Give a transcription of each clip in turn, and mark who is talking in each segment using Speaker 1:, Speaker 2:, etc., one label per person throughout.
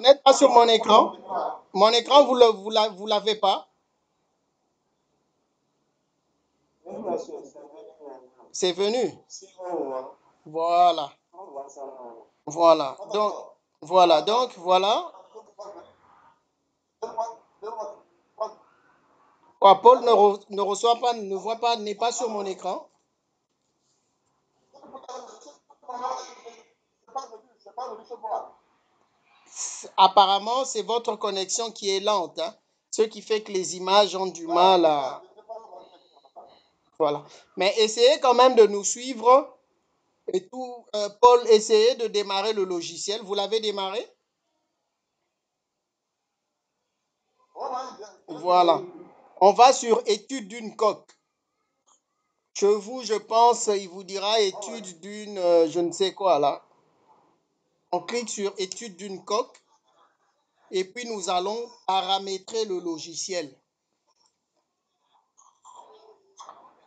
Speaker 1: n'êtes pas sur mon écran? Mon écran, vous l'avez pas? C'est venu. Voilà. Voilà. Voilà. Quoi, Paul ne reçoit pas, ne voit pas, n'est pas sur mon écran. Apparemment, c'est votre connexion qui est lente, hein, ce qui fait que les images ont du mal à... Voilà. Mais essayez quand même de nous suivre et tout. Paul, essayez de démarrer le logiciel. Vous l'avez démarré? Voilà. On va sur étude d'une coque. Je pense, il vous dira étude d'une, je ne sais quoi là. On clique sur étude d'une coque et puis nous allons paramétrer le logiciel.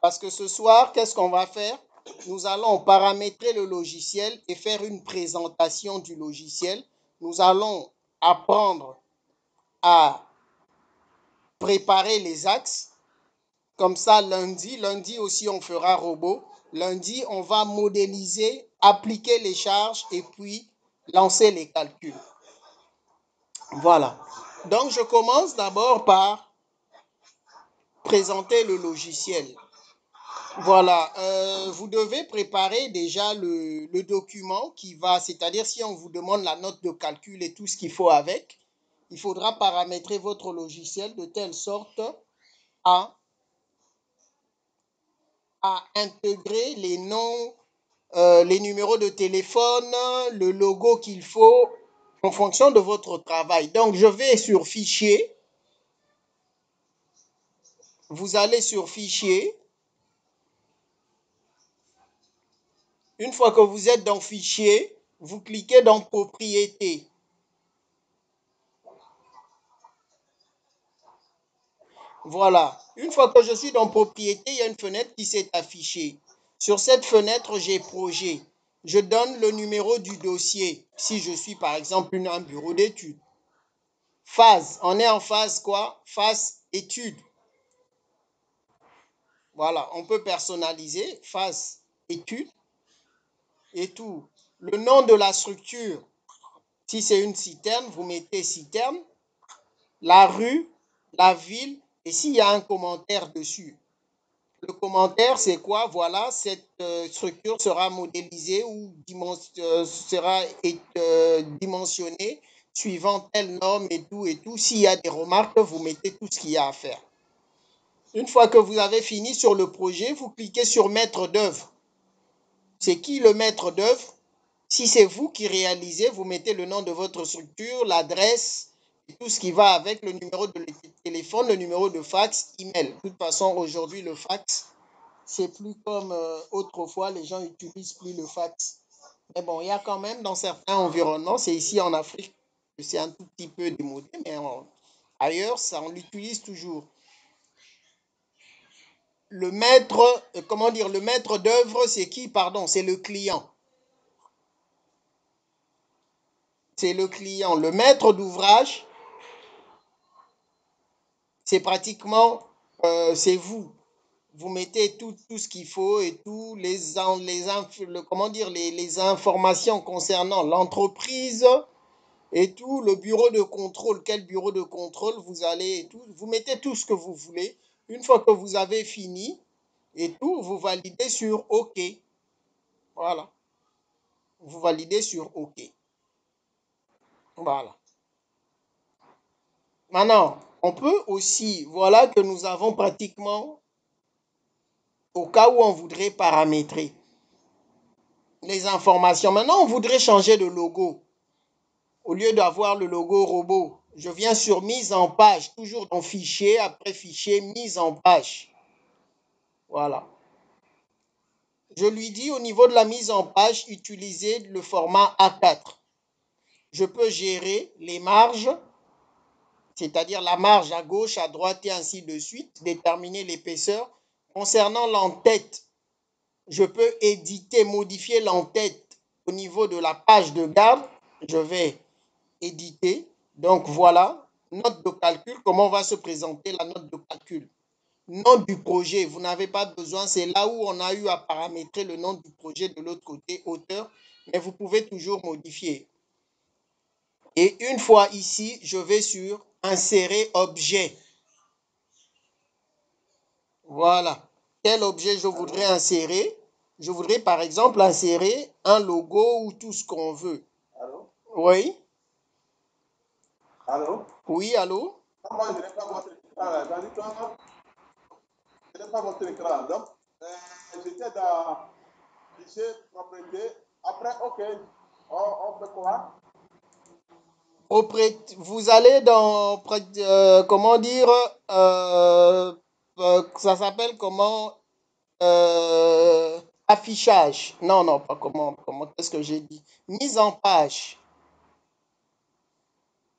Speaker 1: Parce que ce soir, qu'est-ce qu'on va faire? Nous allons paramétrer le logiciel et faire une présentation du logiciel. Nous allons apprendre à préparer les axes. Comme ça, lundi aussi, on fera robot. Lundi, on va modéliser, appliquer les charges et puis lancer les calculs. Voilà. Donc, je commence d'abord par présenter le logiciel. Voilà, vous devez préparer déjà le document qui va, c'est-à-dire si on vous demande la note de calcul et tout ce qu'il faut avec, il faudra paramétrer votre logiciel de telle sorte à, à intégrer les noms, les numéros de téléphone, le logo qu'il faut en fonction de votre travail. Donc, je vais sur Fichier, vous allez sur Fichier. Une fois que vous êtes dans Fichier, vous cliquez dans Propriétés. Voilà. Une fois que je suis dans Propriété, il y a une fenêtre qui s'est affichée. Sur cette fenêtre, j'ai Projet. Je donne le numéro du dossier. Si je suis par exemple un bureau d'études. Phase. On est en phase quoi? Phase études. Voilà. On peut personnaliser. Phase études et tout. Le nom de la structure. Si c'est une citerne, vous mettez citerne. La rue, la ville et s'il y a un commentaire dessus. Le commentaire, c'est quoi? Voilà, cette structure sera modélisée ou sera dimensionnée suivant telle norme et tout et tout. S'il y a des remarques, vous mettez tout ce qu'il y a à faire. Une fois que vous avez fini sur le projet, vous cliquez sur maître d'œuvre. C'est qui le maître d'œuvre? Si c'est vous qui réalisez, vous mettez le nom de votre structure, l'adresse, tout ce qui va avec, le numéro de téléphone, le numéro de fax, email. De toute façon, aujourd'hui, le fax, c'est plus comme autrefois, les gens n'utilisent plus le fax. Mais bon, il y a quand même dans certains environnements, c'est ici en Afrique que c'est un tout petit peu démodé, mais ailleurs, ça, on l'utilise toujours. Le maître, comment dire, le maître d'œuvre, c'est qui? Pardon, c'est le client. C'est le client. Le maître d'ouvrage, c'est pratiquement, c'est vous. Vous mettez tout ce qu'il faut et tous comment dire, les informations concernant l'entreprise et tout, le bureau de contrôle, quel bureau de contrôle vous allez et tout. Vous mettez tout ce que vous voulez. Une fois que vous avez fini et tout, vous validez sur OK. Voilà. Vous validez sur OK. Voilà. Maintenant, on peut aussi, voilà que nous avons pratiquement, au cas où on voudrait paramétrer les informations. Maintenant, on voudrait changer de logo. Au lieu d'avoir le logo robot, je viens sur mise en page, toujours dans fichier, après fichier, mise en page. Voilà. Je lui dis au niveau de la mise en page, utilisez le format A4. Je peux gérer les marges, c'est-à-dire la marge à gauche, à droite et ainsi de suite, déterminer l'épaisseur. Concernant l'entête, je peux éditer, modifier l'entête au niveau de la page de garde. Je vais éditer. Donc voilà, note de calcul, comment va se présenter la note de calcul. Nom du projet, vous n'avez pas besoin, c'est là où on a eu à paramétrer le nom du projet de l'autre côté, auteur, mais vous pouvez toujours modifier. Et une fois ici, je vais sur insérer objet. Voilà. Quel objet je voudrais insérer? Je voudrais par exemple insérer un logo ou tout ce qu'on veut. Allô? Oui. Allô? Oui, allô? Moi, je n'ai pas votre écran. Je n'ai pas votre écran. Donc, j'étais dans fichier propriété. Après, OK. On fait quoi? Vous allez dans, comment dire, ça s'appelle comment? Affichage. Non, non, pas comment qu'est-ce que j'ai dit? Mise en page.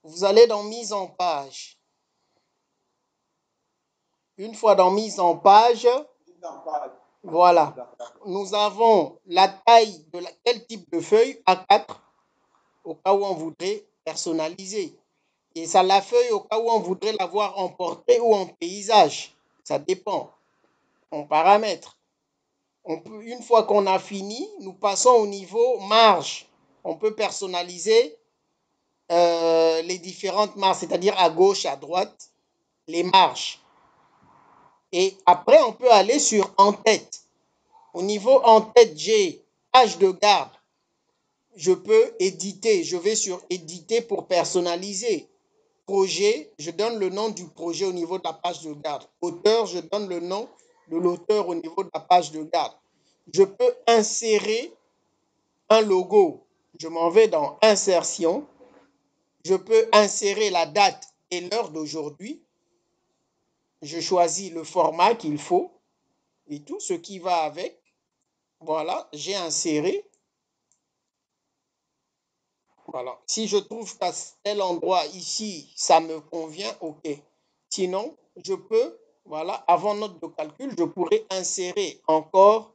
Speaker 1: Vous allez dans mise en page. Une fois dans mise en page, voilà. Nous avons la taille de quel type de feuille? A4, au cas où on voudrait personnaliser. Et ça, la feuille, au cas où on voudrait l'avoir en portrait ou en paysage. Ça dépend. On paramètre. Une fois qu'on a fini, nous passons au niveau marge. On peut personnaliser les différentes marges, c'est-à-dire à gauche, à droite, les marges. Et après, on peut aller sur en-tête. Au niveau en-tête, j'ai page de garde. Je peux éditer. Je vais sur éditer pour personnaliser. Projet, je donne le nom du projet au niveau de la page de garde. Auteur, je donne le nom de l'auteur au niveau de la page de garde. Je peux insérer un logo. Je m'en vais dans insertion. Je peux insérer la date et l'heure d'aujourd'hui. Je choisis le format qu'il faut et tout ce qui va avec. Voilà, j'ai inséré. Voilà. Si je trouve qu'à tel endroit ici, ça me convient, OK. Sinon, je peux, voilà, avant note de calcul, je pourrais insérer encore.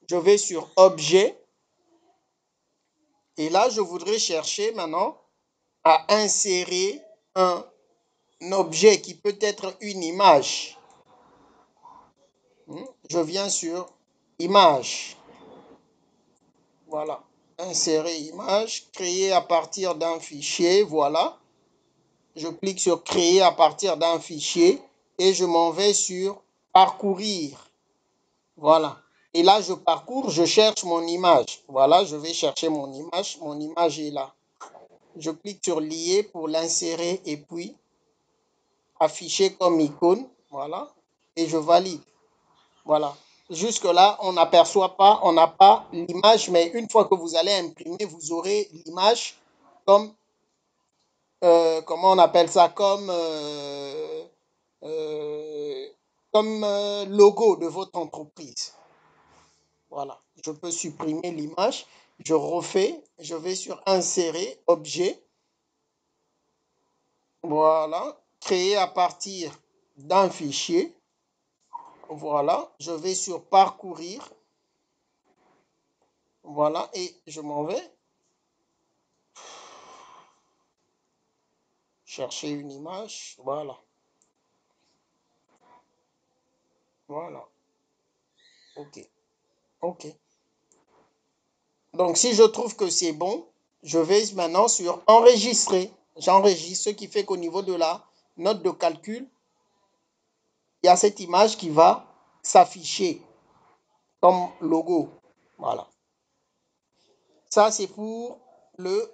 Speaker 1: Je vais sur objet. Et là, je voudrais chercher maintenant à insérer un objet qui peut être une image. Je viens sur image. Voilà. Insérer image, créer à partir d'un fichier. Voilà. Je clique sur créer à partir d'un fichier et je m'en vais sur parcourir. Voilà. Et là, je parcours, je cherche mon image. Voilà, je vais chercher mon image. Mon image est là. Je clique sur lier pour l'insérer et puis afficher comme icône. Voilà. Et je valide. Voilà. Jusque-là, on n'aperçoit pas, on n'a pas l'image, mais une fois que vous allez imprimer, vous aurez l'image comme, comment on appelle ça, logo de votre entreprise. Voilà. Je peux supprimer l'image. Je refais. Je vais sur insérer, objet. Voilà. Créer à partir d'un fichier. Voilà. Je vais sur parcourir. Voilà. Et je m'en vais chercher une image. Voilà. Voilà. OK. OK. Donc, si je trouve que c'est bon, je vais maintenant sur enregistrer. J'enregistre, ce qui fait qu'au niveau de la note de calcul, il y a cette image qui va s'afficher comme logo. Voilà. Ça, c'est pour le,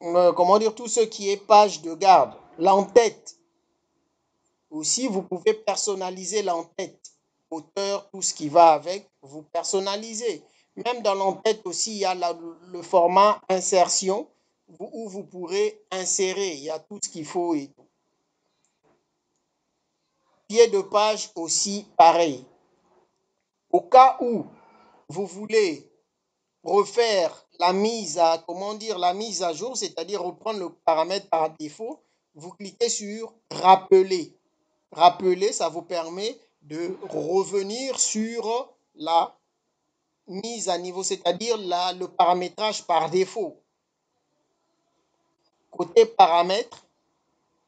Speaker 1: comment dire, tout ce qui est page de garde. L'en-tête. Aussi, vous pouvez personnaliser l'en-tête. Auteur, tout ce qui va avec, vous personnalisez. Même dans l'en-tête aussi, il y a le format insertion où vous pourrez insérer. Il y a tout ce qu'il faut et tout. Pied de page aussi, pareil. Au cas où vous voulez refaire la mise à, comment dire, la mise à jour, c'est-à-dire reprendre le paramètre par défaut, vous cliquez sur rappeler. Rappeler, ça vous permet de revenir sur la mise à niveau, c'est-à-dire le paramétrage par défaut. Côté paramètres,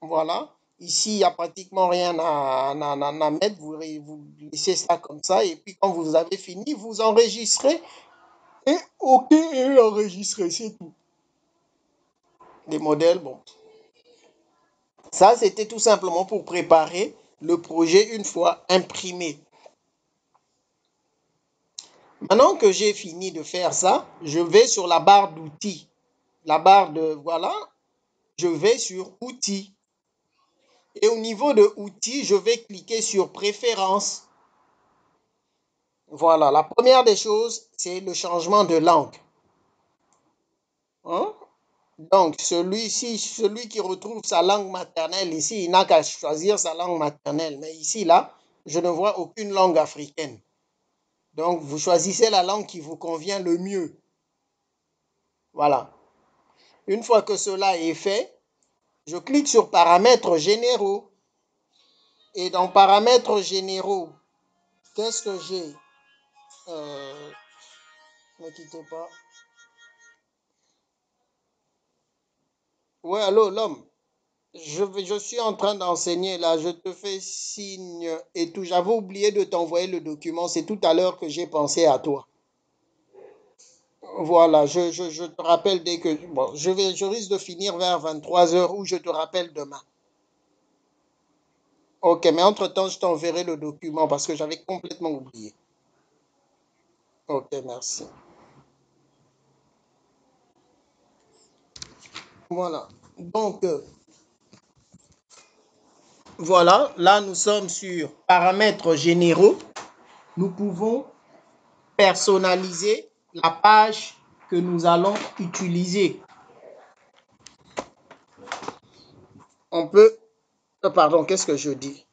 Speaker 1: voilà. Ici, il n'y a pratiquement rien à mettre. Vous laissez ça comme ça. Et puis, quand vous avez fini, vous enregistrez. Et OK, et enregistrez, c'est tout. Les modèles, bon. Ça, c'était tout simplement pour préparer le projet une fois imprimé. Maintenant que j'ai fini de faire ça, je vais sur la barre d'outils. La barre de, voilà, je vais sur outils. Et au niveau de outils, je vais cliquer sur préférences. Voilà, la première des choses, c'est le changement de langue. Hein? Donc, celui qui retrouve sa langue maternelle ici, il n'a qu'à choisir sa langue maternelle. Mais ici, là, je ne vois aucune langue africaine. Donc, vous choisissez la langue qui vous convient le mieux. Voilà. Une fois que cela est fait, je clique sur paramètres généraux. Et dans paramètres généraux, qu'est-ce que j'ai? Ne quittez pas. Ouais, allô, l'homme. Je suis en train d'enseigner là, je te fais signe et tout. J'avais oublié de t'envoyer le document. C'est tout à l'heure que j'ai pensé à toi. Voilà, je te rappelle dès que... Bon, je risque de finir vers 23 heures ou je te rappelle demain. Ok, mais entre-temps, je t'enverrai le document parce que j'avais complètement oublié. Ok, merci. Voilà. Donc, voilà, là, nous sommes sur paramètres généraux. Nous pouvons personnaliser la page que nous allons utiliser. On peut, pardon, qu'est-ce que je dis?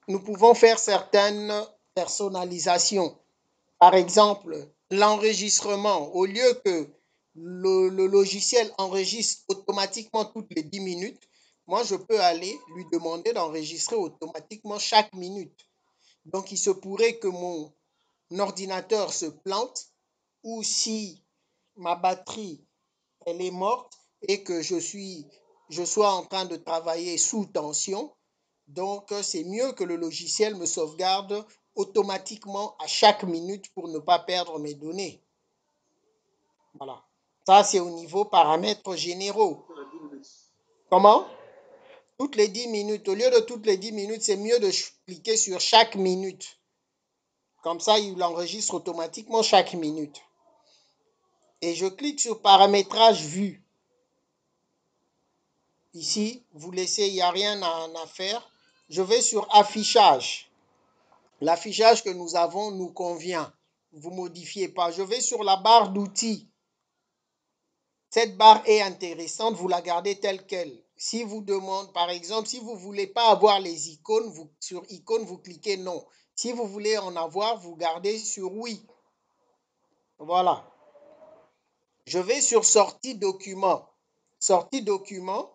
Speaker 1: Nous pouvons faire certaines personnalisations. Par exemple, l'enregistrement, au lieu que le logiciel enregistre automatiquement toutes les 10 minutes, moi, je peux aller lui demander d'enregistrer automatiquement chaque minute. Donc, il se pourrait que mon ordinateur se plante ou si ma batterie elle est morte et que je sois en train de travailler sous tension. Donc, c'est mieux que le logiciel me sauvegarde automatiquement à chaque minute pour ne pas perdre mes données. Voilà. Ça, c'est au niveau paramètres généraux. Comment? Toutes les 10 minutes. Au lieu de toutes les 10 minutes, c'est mieux de cliquer sur chaque minute. Comme ça, il enregistre automatiquement chaque minute. Et je clique sur paramétrage vue. Ici, vous laissez, il n'y a rien à faire. Je vais sur affichage. L'affichage que nous avons nous convient. Vous ne modifiez pas. Je vais sur la barre d'outils. Cette barre est intéressante, vous la gardez telle qu'elle. Si vous demandez, par exemple, si vous ne voulez pas avoir les icônes, sur icône, vous cliquez non. Si vous voulez en avoir, vous gardez sur oui. Voilà. Je vais sur sortie document. Sortie document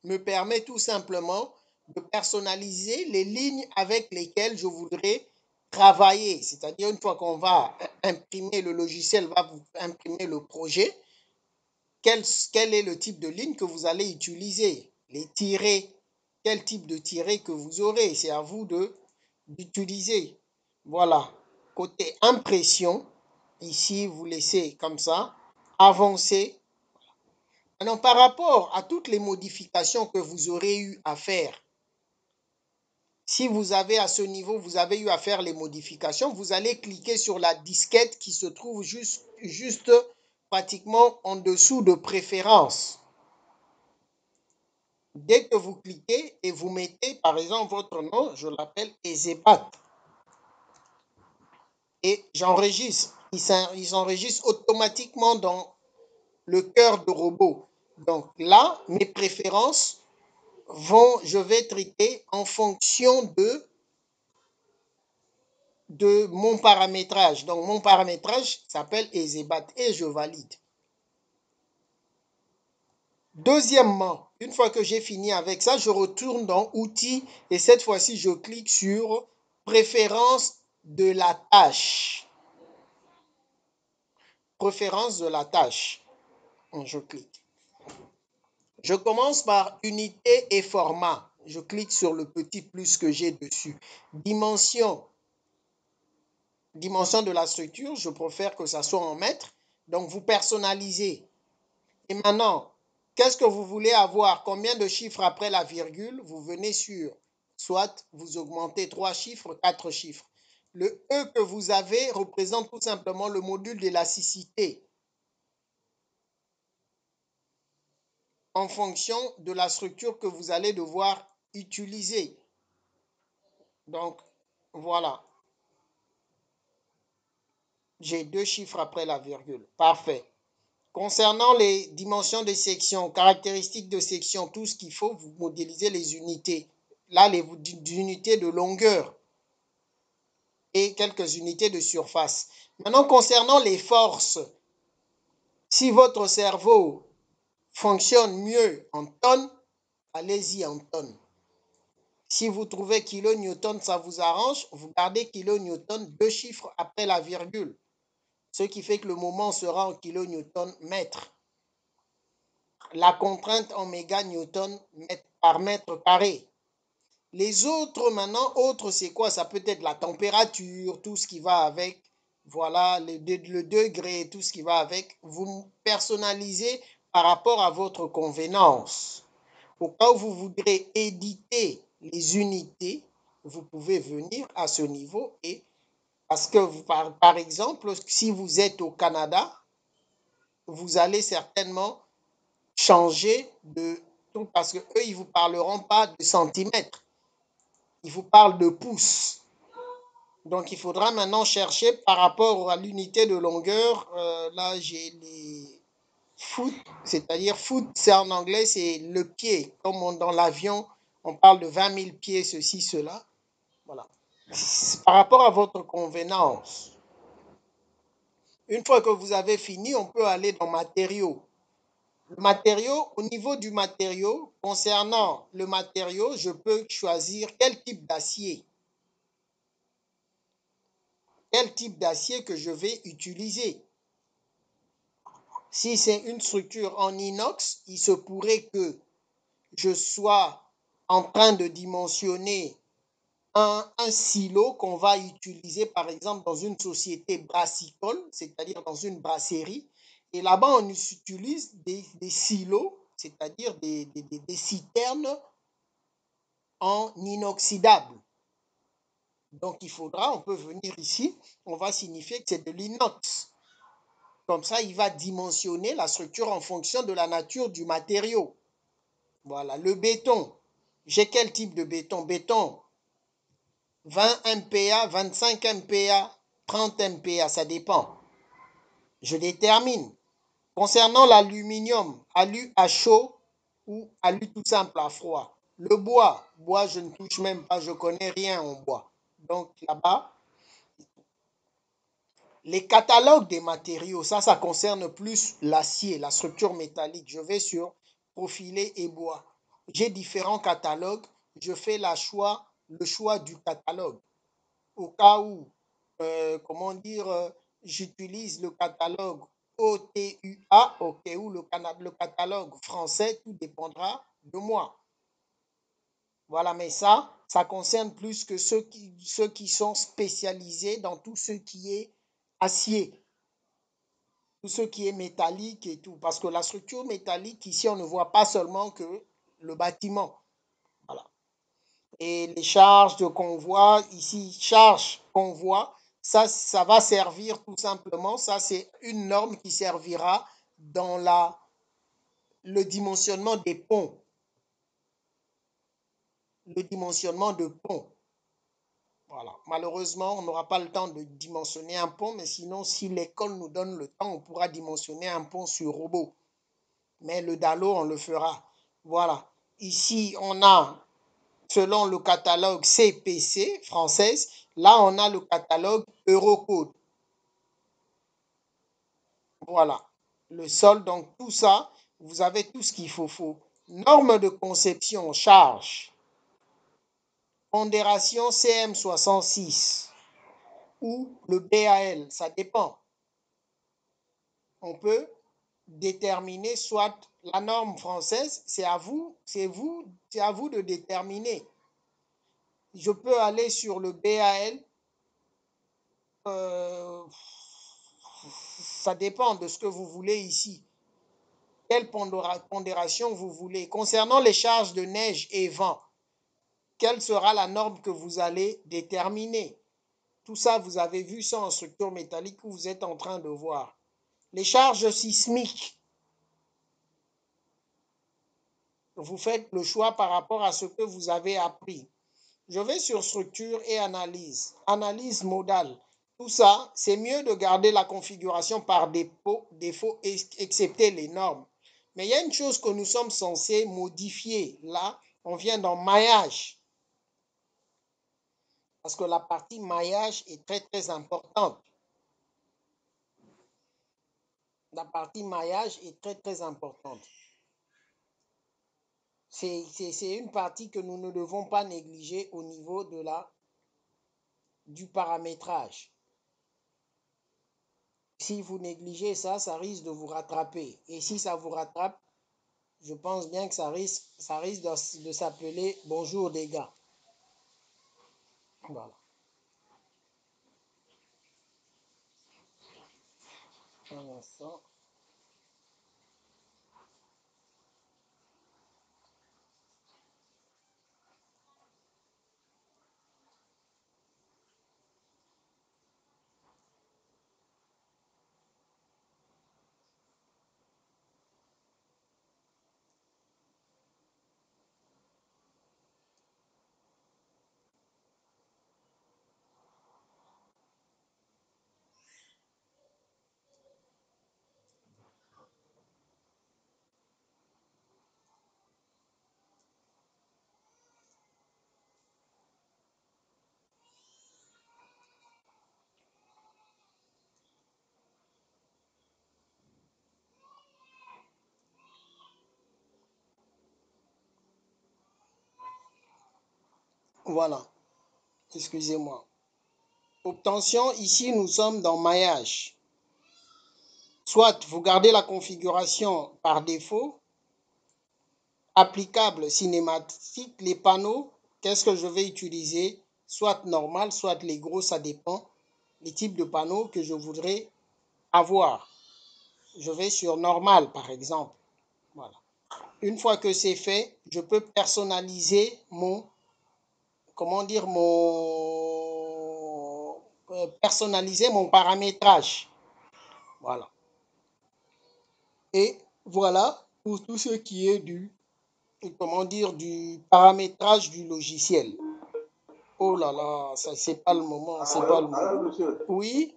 Speaker 1: me permet tout simplement de personnaliser les lignes avec lesquelles je voudrais travailler. C'est-à-dire, une fois qu'on va imprimer, le logiciel va vous imprimer le projet, quel est le type de ligne que vous allez utiliser? Les tirets, quel type de tiret que vous aurez? C'est à vous d'utiliser. Voilà. Côté impression, ici, vous laissez comme ça, avancer. Maintenant, par rapport à toutes les modifications que vous aurez eu à faire, si vous avez à ce niveau, vous avez eu à faire les modifications, vous allez cliquer sur la disquette qui se trouve juste pratiquement en dessous de préférences. Dès que vous cliquez et vous mettez par exemple votre nom, je l'appelle Ezebat et j'enregistre. Il s'enregistre automatiquement dans le cœur de robot. Donc là, mes préférences je vais traiter en fonction de mon paramétrage. Donc, mon paramétrage s'appelle Ezebat et je valide. Deuxièmement, une fois que j'ai fini avec ça, je retourne dans Outils et cette fois-ci, je clique sur Préférences de la tâche. Préférence de la tâche. Je clique. Je commence par unité et format. Je clique sur le petit plus que j'ai dessus. Dimension. Dimension de la structure, je préfère que ça soit en mètres. Donc, vous personnalisez. Et maintenant, qu'est-ce que vous voulez avoir? Combien de chiffres après la virgule? Vous venez sur, soit vous augmentez 3 chiffres, 4 chiffres. Le E que vous avez représente tout simplement le module d'élasticité en fonction de la structure que vous allez devoir utiliser. Donc, voilà. J'ai 2 chiffres après la virgule. Parfait. Concernant les dimensions de section, caractéristiques de section, tout ce qu'il faut, vous modélisez les unités. Là, les unités de longueur et quelques unités de surface. Maintenant, concernant les forces, si votre cerveau fonctionne mieux en tonnes, allez-y en tonnes. Si vous trouvez kilonewton, ça vous arrange, vous gardez kilonewton, 2 chiffres après la virgule. Ce qui fait que le moment sera en kilonewton mètre. La contrainte en méganewton par mètre carré. Les autres, maintenant, autres, c'est quoi? Ça peut être la température, tout ce qui va avec. Voilà, le degré, tout ce qui va avec. Vous personnalisez par rapport à votre convenance. Au cas où vous voudrez éditer les unités, vous pouvez venir à ce niveau et parce que, par exemple, si vous êtes au Canada, vous allez certainement changer de tout parce qu'eux, ils ne vous parleront pas de centimètres, ils vous parlent de pouces. Donc, il faudra maintenant chercher par rapport à l'unité de longueur. Là, j'ai les foot, c'est-à-dire foot, c'est en anglais, c'est le pied. Comme dans l'avion, on parle de 20 000 pieds, ceci, cela. Voilà. Par rapport à votre convenance, une fois que vous avez fini, on peut aller dans matériaux. Le matériau, au niveau du matériau, concernant le matériau, je peux choisir quel type d'acier. Quel type d'acier que je vais utiliser. Si c'est une structure en inox, il se pourrait que je sois en train de dimensionner un silo qu'on va utiliser, par exemple, dans une société brassicole, c'est-à-dire dans une brasserie. Et là-bas, on utilise des silos, c'est-à-dire des citernes en inoxydable. Donc, il faudra, on peut venir ici, on va signifier que c'est de l'inox. Comme ça, il va dimensionner la structure en fonction de la nature du matériau. Voilà, le béton. J'ai quel type de béton? Béton 20 MPa, 25 MPa, 30 MPa, ça dépend. Je détermine. Concernant l'aluminium, alu à chaud ou alu tout simple à froid. Le bois, bois, je ne touche même pas, je ne connais rien en bois. Donc là-bas, les catalogues des matériaux, ça concerne plus l'acier, la structure métallique. Je vais sur profilé et bois. J'ai différents catalogues. Je fais le choix du catalogue. Au cas où, comment dire, j'utilise le catalogue OTUA, au cas où le catalogue français, tout dépendra de moi. Voilà, mais ça concerne plus que ceux qui sont spécialisés dans tout ce qui est acier, tout ce qui est métallique et tout. Parce que la structure métallique, ici, on ne voit pas seulement que le bâtiment. Voilà. Et les charges de convoi, ici, charge convoi, ça va servir tout simplement, ça c'est une norme qui servira dans le dimensionnement des ponts. Le dimensionnement de ponts. Voilà. Malheureusement, on n'aura pas le temps de dimensionner un pont, mais sinon, si l'école nous donne le temps, on pourra dimensionner un pont sur robot. Mais le DALO, on le fera. Voilà. Ici, on a, selon le catalogue CPC française, là, on a le catalogue Eurocode. Voilà. Le sol, donc tout ça, vous avez tout ce qu'il faut. Norme de conception, charge, pondération CM66 ou le BAL, ça dépend. On peut déterminer soit la norme française, c'est à vous, c'est à vous de déterminer. Je peux aller sur le BAL, euh, ça dépend de ce que vous voulez ici. Quelle pondération vous voulez. Concernant les charges de neige et vent, quelle sera la norme que vous allez déterminer? Tout ça, vous avez vu ça en structure métallique que vous êtes en train de voir. Les charges sismiques, vous faites le choix par rapport à ce que vous avez appris. Je vais sur structure et analyse. Analyse modale. Tout ça, c'est mieux de garder la configuration par défaut, excepté les normes. Mais il y a une chose que nous sommes censés modifier. Là, on vient dans maillage. Parce que la partie maillage est très, très importante. La partie maillage est très, très importante. C'est une partie que nous ne devons pas négliger au niveau du paramétrage. Si vous négligez ça, ça risque de vous rattraper. Et si ça vous rattrape, je pense bien que ça risque de s'appeler bonjour des gars. Voilà. Un instant. Voilà. Excusez-moi. Obtention, ici nous sommes dans maillage. Soit vous gardez la configuration par défaut, applicable cinématique, les panneaux, qu'est-ce que je vais utiliser? Soit normal, soit les gros, ça dépend. Les types de panneaux que je voudrais avoir. Je vais sur normal, par exemple. Voilà. Une fois que c'est fait, je peux personnaliser comment dire, personnaliser mon paramétrage. Voilà. Et voilà pour tout ce qui est comment dire, du paramétrage du logiciel. Oh là là, ça c'est pas le moment, c'est pas le moment. Monsieur. Oui,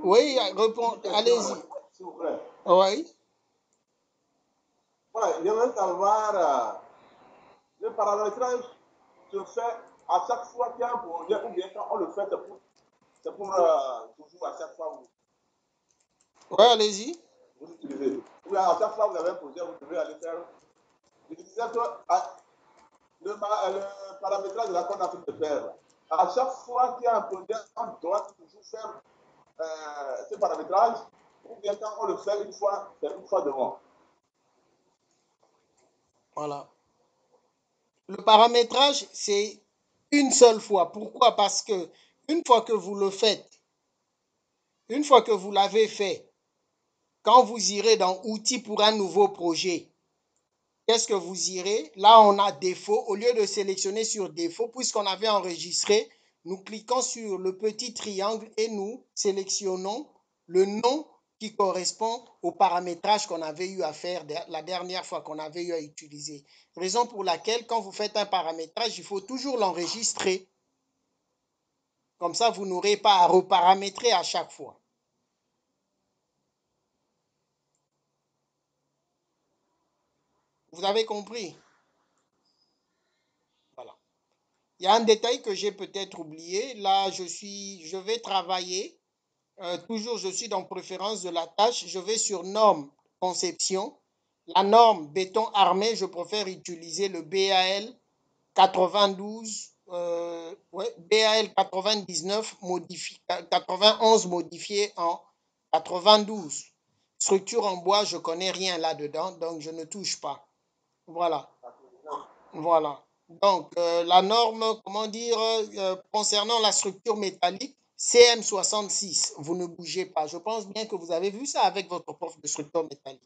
Speaker 1: oui, réponds, allez-y. S'il vous plaît. Oui. Voilà, je veux savoir, le paramétrage se fait à chaque fois qu'il y a un projet ou bien quand on le fait, c'est pour toujours à chaque fois. Oui, allez-y. Vous utilisez. Ou bien à chaque fois que vous avez un projet, vous devez aller faire. Je disais que le paramétrage de la qu'on a fait de faire. À chaque fois qu'il y a un projet, on doit toujours faire ce paramétrage, ou bien quand on le fait une fois, c'est une fois devant. Voilà. Le paramétrage, c'est une seule fois. Pourquoi? Parce que une fois que vous le faites, une fois que vous l'avez fait, quand vous irez dans Outils pour un nouveau projet, qu'est-ce que vous irez? Là, on a défaut. Au lieu de sélectionner sur défaut, puisqu'on avait enregistré, nous cliquons sur le petit triangle et nous sélectionnons le nom qui correspond au paramétrage qu'on avait eu à faire la dernière fois qu'on avait eu à utiliser. Raison pour laquelle, quand vous faites un paramétrage, il faut toujours l'enregistrer. Comme ça, vous n'aurez pas à reparamétrer à chaque fois. Vous avez compris? Voilà. Il y a un détail que j'ai peut-être oublié. Là, je vais travailler. Toujours, je suis dans préférence de la tâche. Je vais sur norme conception. La norme béton armé, je préfère utiliser le BAL 92, ouais, BAL 99 91 modifié en 92. Structure en bois, je ne connais rien là-dedans, donc je ne touche pas. Voilà. Voilà. Donc, la norme, comment dire, concernant la structure métallique, CM66, vous ne bougez pas. Je pense bien que vous avez vu ça avec votre prof de structure métallique.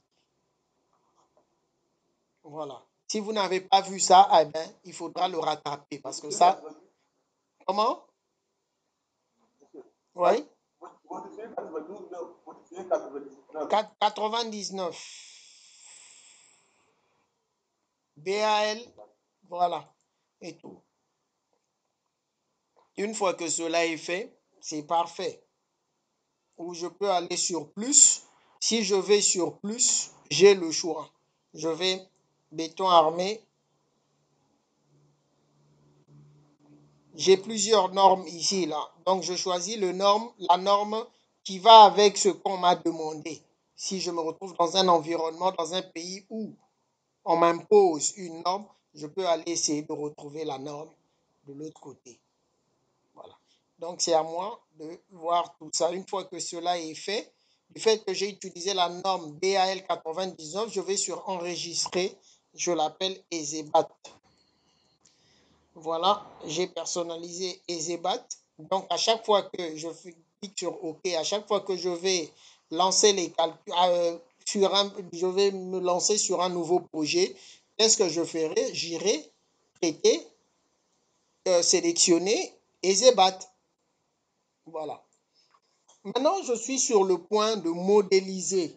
Speaker 1: Voilà. Si vous n'avez pas vu ça, eh ben, il faudra le rattraper parce que ça. Comment? Oui. 99. BAL, voilà. Et tout. Une fois que cela est fait, c'est parfait. Ou je peux aller sur plus. Si je vais sur plus, j'ai le choix. Je vais béton armé. J'ai plusieurs normes ici, là. Donc, je choisis la norme qui va avec ce qu'on m'a demandé. Si je me retrouve dans un environnement, dans un pays où on m'impose une norme, je peux aller essayer de retrouver la norme de l'autre côté. Voilà. Donc, c'est à moi de voir tout ça. Une fois que cela est fait, du fait que j'ai utilisé la norme BAL 99, je vais sur enregistrer. Je l'appelle EasyBat. Voilà, j'ai personnalisé EasyBat. Donc, à chaque fois que je clique sur OK, à chaque fois que je vais lancer les calculs, je vais me lancer sur un nouveau projet, qu'est-ce que je ferai? J'irai traiter, sélectionner EasyBat. Voilà. Maintenant, je suis sur le point de modéliser.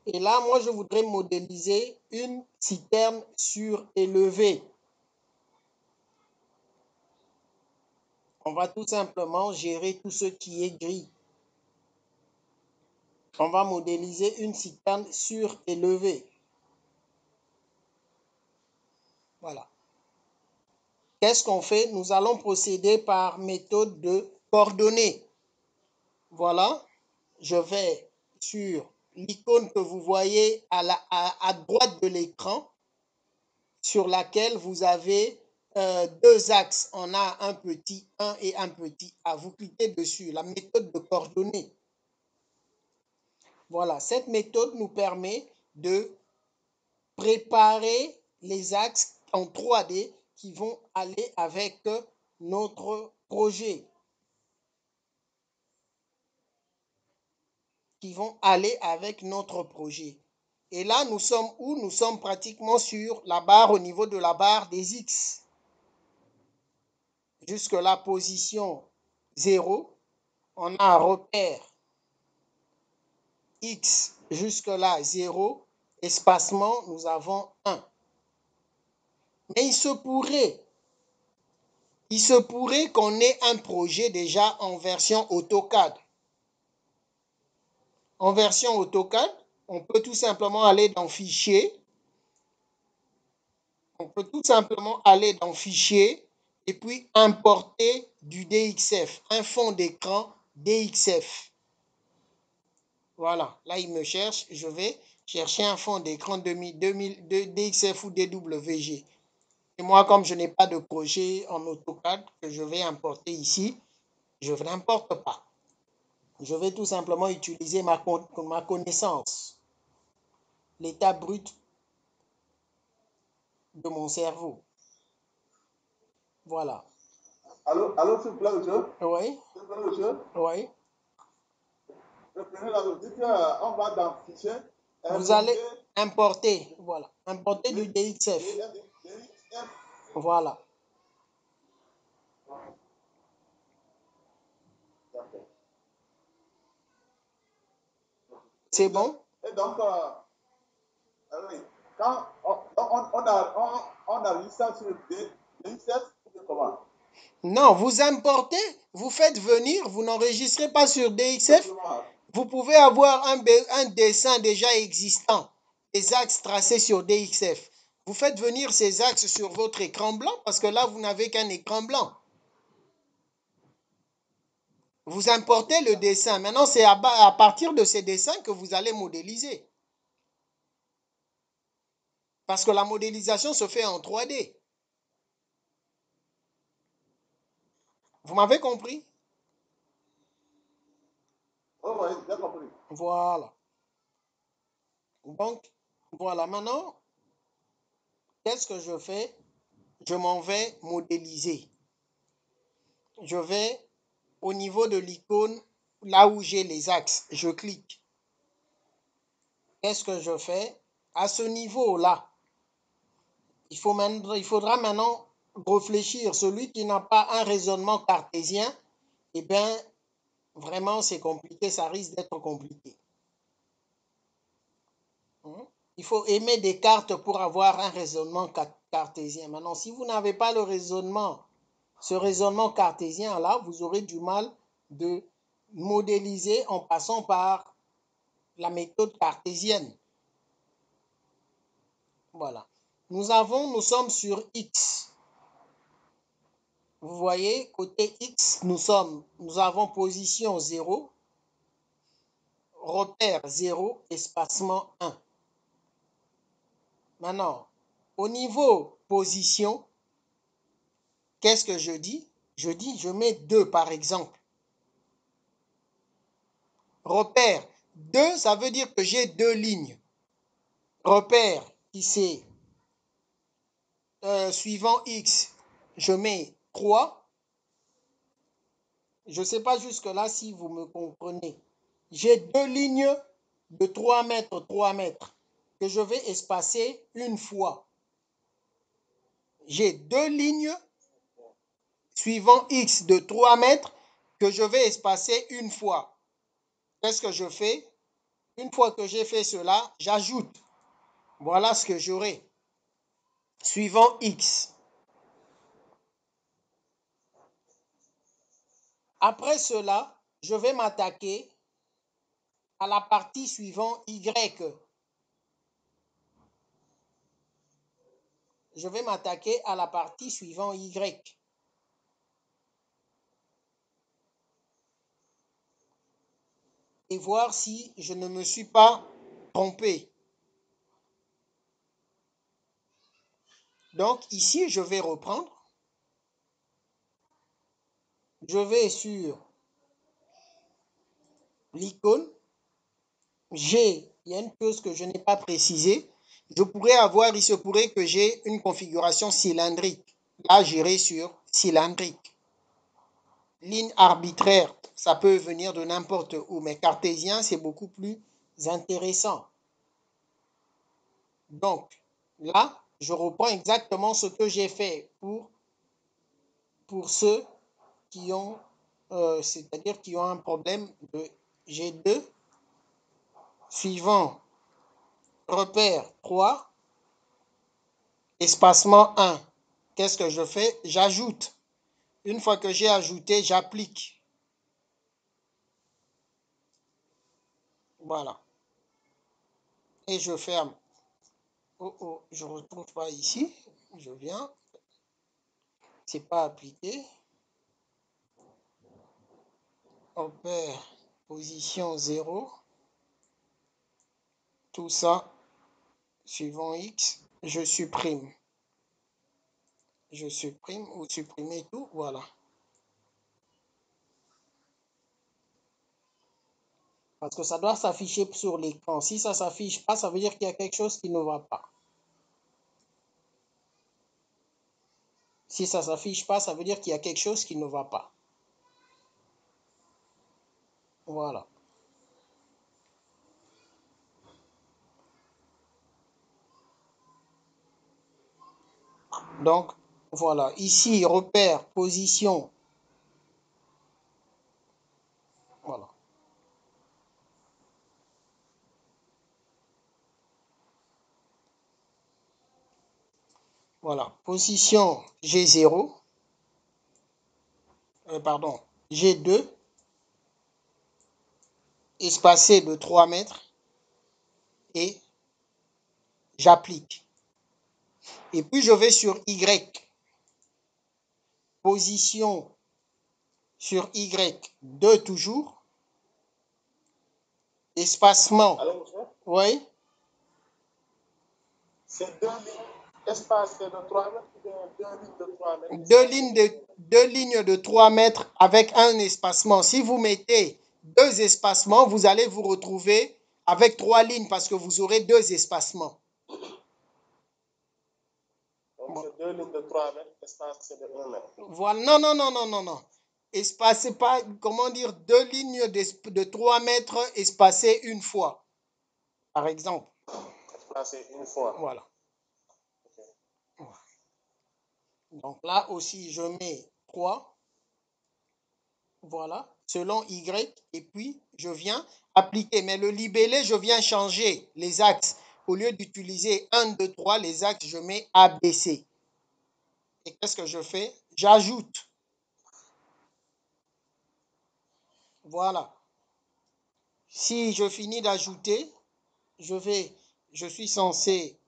Speaker 1: Et là, moi, je voudrais modéliser une citerne surélevée. On va tout simplement gérer tout ce qui est gris. On va modéliser une citerne surélevée. Voilà. Qu'est-ce qu'on fait? Nous allons procéder par méthode de coordonnées. Voilà. Je vais sur l'icône que vous voyez à droite de l'écran, sur laquelle vous avez deux axes. On a un petit 1 et un petit a. Vous cliquez dessus, la méthode de coordonnées. Voilà, cette méthode nous permet de préparer les axes en 3D qui vont aller avec notre projet. Qui vont aller avec notre projet. Et là, nous sommes où? Nous sommes pratiquement sur la barre, au niveau de la barre des X. Jusque la position 0, on a un repère X jusque là 0, espacement, nous avons 1. Mais il se pourrait qu'on ait un projet déjà en version AutoCAD. En version AutoCAD, on peut tout simplement aller dans Fichier. On peut tout simplement aller dans Fichier et puis importer du DXF, un fond d'écran DXF. Voilà, là il me cherche, je vais chercher un fond d'écran de DXF ou DWG. Et moi, comme je n'ai pas de projet en AutoCAD que je vais importer ici, je n'importe pas. Je vais tout simplement utiliser ma connaissance, l'état brut de mon cerveau. Voilà.
Speaker 2: Allô, s'il vous plaît, monsieur?
Speaker 1: Oui.
Speaker 2: S'il vous plaît, monsieur?
Speaker 1: Oui.
Speaker 2: Reprenez la logique, on va dans Fichier.
Speaker 1: Vous allez importer, voilà, importer du DXF. Voilà. C'est bon?
Speaker 2: Et donc, oui, quand on a vu ça sur DXF, comment?
Speaker 1: Non, vous importez, vous faites venir, vous n'enregistrez pas sur DXF. Vous pouvez avoir un dessin déjà existant, des axes tracés sur DXF. Vous faites venir ces axes sur votre écran blanc parce que là, vous n'avez qu'un écran blanc. Vous importez le dessin. Maintenant, c'est à partir de ces dessins que vous allez modéliser. Parce que la modélisation se fait en 3D. Vous m'avez compris?
Speaker 2: Oh, oui, j'ai compris.
Speaker 1: Voilà. Donc, voilà. Maintenant, qu'est-ce que je fais? Je m'en vais modéliser. Je vais au niveau de l'icône, là où j'ai les axes. Je clique. Qu'est-ce que je fais? À ce niveau-là, il faudra maintenant réfléchir. Celui qui n'a pas un raisonnement cartésien, eh bien, vraiment, c'est compliqué, ça risque d'être compliqué. Il faut aimer Descartes pour avoir un raisonnement cartésien. Maintenant, si vous n'avez pas ce raisonnement cartésien-là, vous aurez du mal de modéliser en passant par la méthode cartésienne. Voilà. Nous sommes sur X. Vous voyez, côté X, nous avons position 0, repère 0, espacement 1. Maintenant, au niveau position, qu'est-ce que je dis? Je mets 2 par exemple. Repère 2, ça veut dire que j'ai 2 lignes. Repère qui c'est suivant X, je mets 3. Je ne sais pas jusque-là si vous me comprenez. J'ai 2 lignes de 3 mètres, 3 mètres que je vais espacer une fois. J'ai 2 lignes suivant X de 3 mètres que je vais espacer une fois. Qu'est-ce que je fais? Une fois que j'ai fait cela, j'ajoute. Voilà ce que j'aurai. Suivant X. Après cela, je vais m'attaquer à la partie suivant Y. Je vais m'attaquer à la partie suivant Y. Et voir si je ne me suis pas trompé. Donc ici, je vais reprendre. Je vais sur l'icône. Il y a une chose que je n'ai pas précisée. Il se pourrait que j'ai une configuration cylindrique. Là, j'irai sur cylindrique. Ligne arbitraire, ça peut venir de n'importe où, mais cartésien, c'est beaucoup plus intéressant. Donc, là, je reprends exactement ce que j'ai fait pour ceux qui ont, c'est-à-dire qui ont un problème de G2, suivant repère 3, espacement 1. Qu'est-ce que je fais? J'ajoute. Une fois que j'ai ajouté, j'applique. Voilà. Et je ferme. Oh, oh, je ne retrouve pas ici. Je viens. C'est pas appliqué. Opère, position 0. Tout ça, suivant X, je supprime. Je supprime ou supprimer tout. Voilà. Parce que ça doit s'afficher sur l'écran. Si ça ne s'affiche pas, ça veut dire qu'il y a quelque chose qui ne va pas. Si ça ne s'affiche pas, ça veut dire qu'il y a quelque chose qui ne va pas. Voilà. Donc, voilà. Ici, repère, position. Voilà. Voilà. Position G0. Pardon. G2. Espacé de 3 mètres. Et j'applique. Et puis, je vais sur Y. Position sur Y, 2 toujours. Espacement.
Speaker 2: Alors, monsieur,
Speaker 1: Oui.
Speaker 2: c'est 2 lignes espacées de 3 mètres ou bien 2 lignes de 3 mètres?
Speaker 1: Deux lignes de 3 mètres avec un espacement. Si vous mettez 2 espacements, vous allez vous retrouver avec 3 lignes parce que vous aurez 2 espacements.
Speaker 2: Donc, c'est 2 lignes de 3 mètres, espace c'est de 1 mètre.
Speaker 1: Voilà. Non, non, non, non, non, non. Espacez pas, comment dire, 2 lignes de 3 mètres espacées une fois, par exemple.
Speaker 2: Espacé une fois.
Speaker 1: Voilà.
Speaker 2: Ok.
Speaker 1: Donc là aussi, je mets 3. Voilà, selon Y, et puis je viens appliquer. Mais le libellé, je viens changer les axes. Au lieu d'utiliser 1, 2, 3, les axes, je mets A, B, C. Et qu'est-ce que je fais? J'ajoute. Voilà. Si je finis d'ajouter, je suis censé.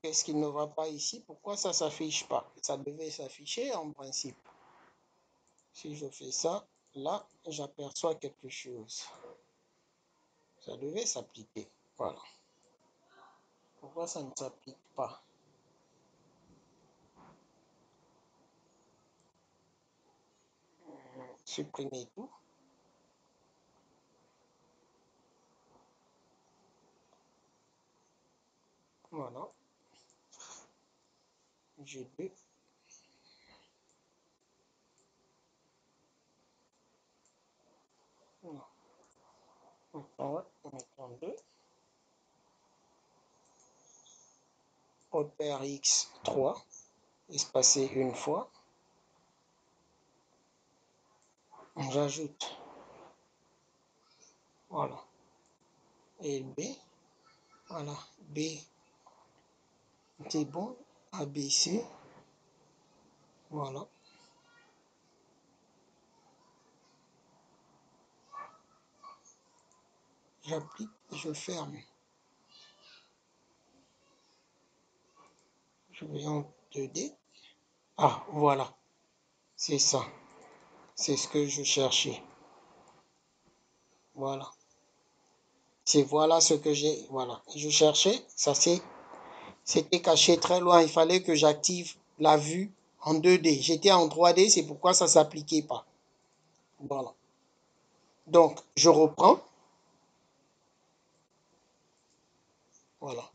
Speaker 1: Qu'est-ce qui ne va pas ici? Pourquoi ça ne s'affiche pas? Ça devait s'afficher en principe. Si je fais ça, là, j'aperçois quelque chose. Ça devait s'appliquer. Voilà. Pourquoi ça ne s'applique pas? Supprimer tout. Voilà. J'ai 2. Voilà. Mettons 2. Hauteur X 3. Espacé une fois. J'ajoute. Voilà. Et B. Voilà. B. C'est bon. ABC. Voilà. J'applique. Je ferme. Je vais en 2D. Ah, voilà. C'est ça. C'est ce que je cherchais. Voilà. C'est voilà ce que j'ai. Voilà. Je cherchais. Ça, c'était caché très loin. Il fallait que j'active la vue en 2D. J'étais en 3D, c'est pourquoi ça ne s'appliquait pas. Voilà. Donc, je reprends. Voilà.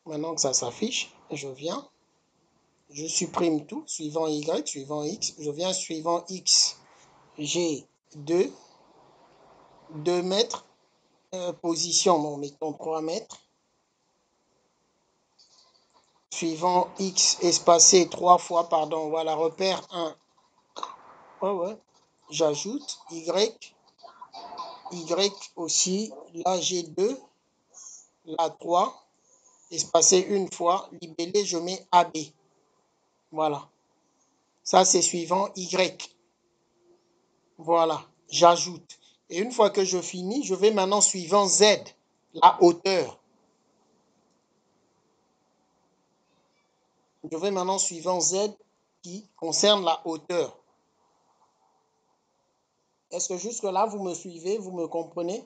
Speaker 1: Maintenant que ça s'affiche, je viens. Je supprime tout, suivant Y, suivant X. Je viens suivant X. J'ai 2 mètres. Position, bon, mettons 3 mètres. Suivant X espacé 3 fois, pardon. Voilà, repère 1. Ouais, ouais. J'ajoute Y. Y aussi. Là, j'ai 2. Là, 3. Espacé une fois. Libellé, je mets AB. Voilà. Ça, c'est suivant Y. Voilà. J'ajoute. Et une fois que je finis, je vais maintenant suivant Z. La hauteur. Je vais maintenant suivant Z qui concerne la hauteur. Est-ce que jusque-là, vous me suivez, vous me comprenez?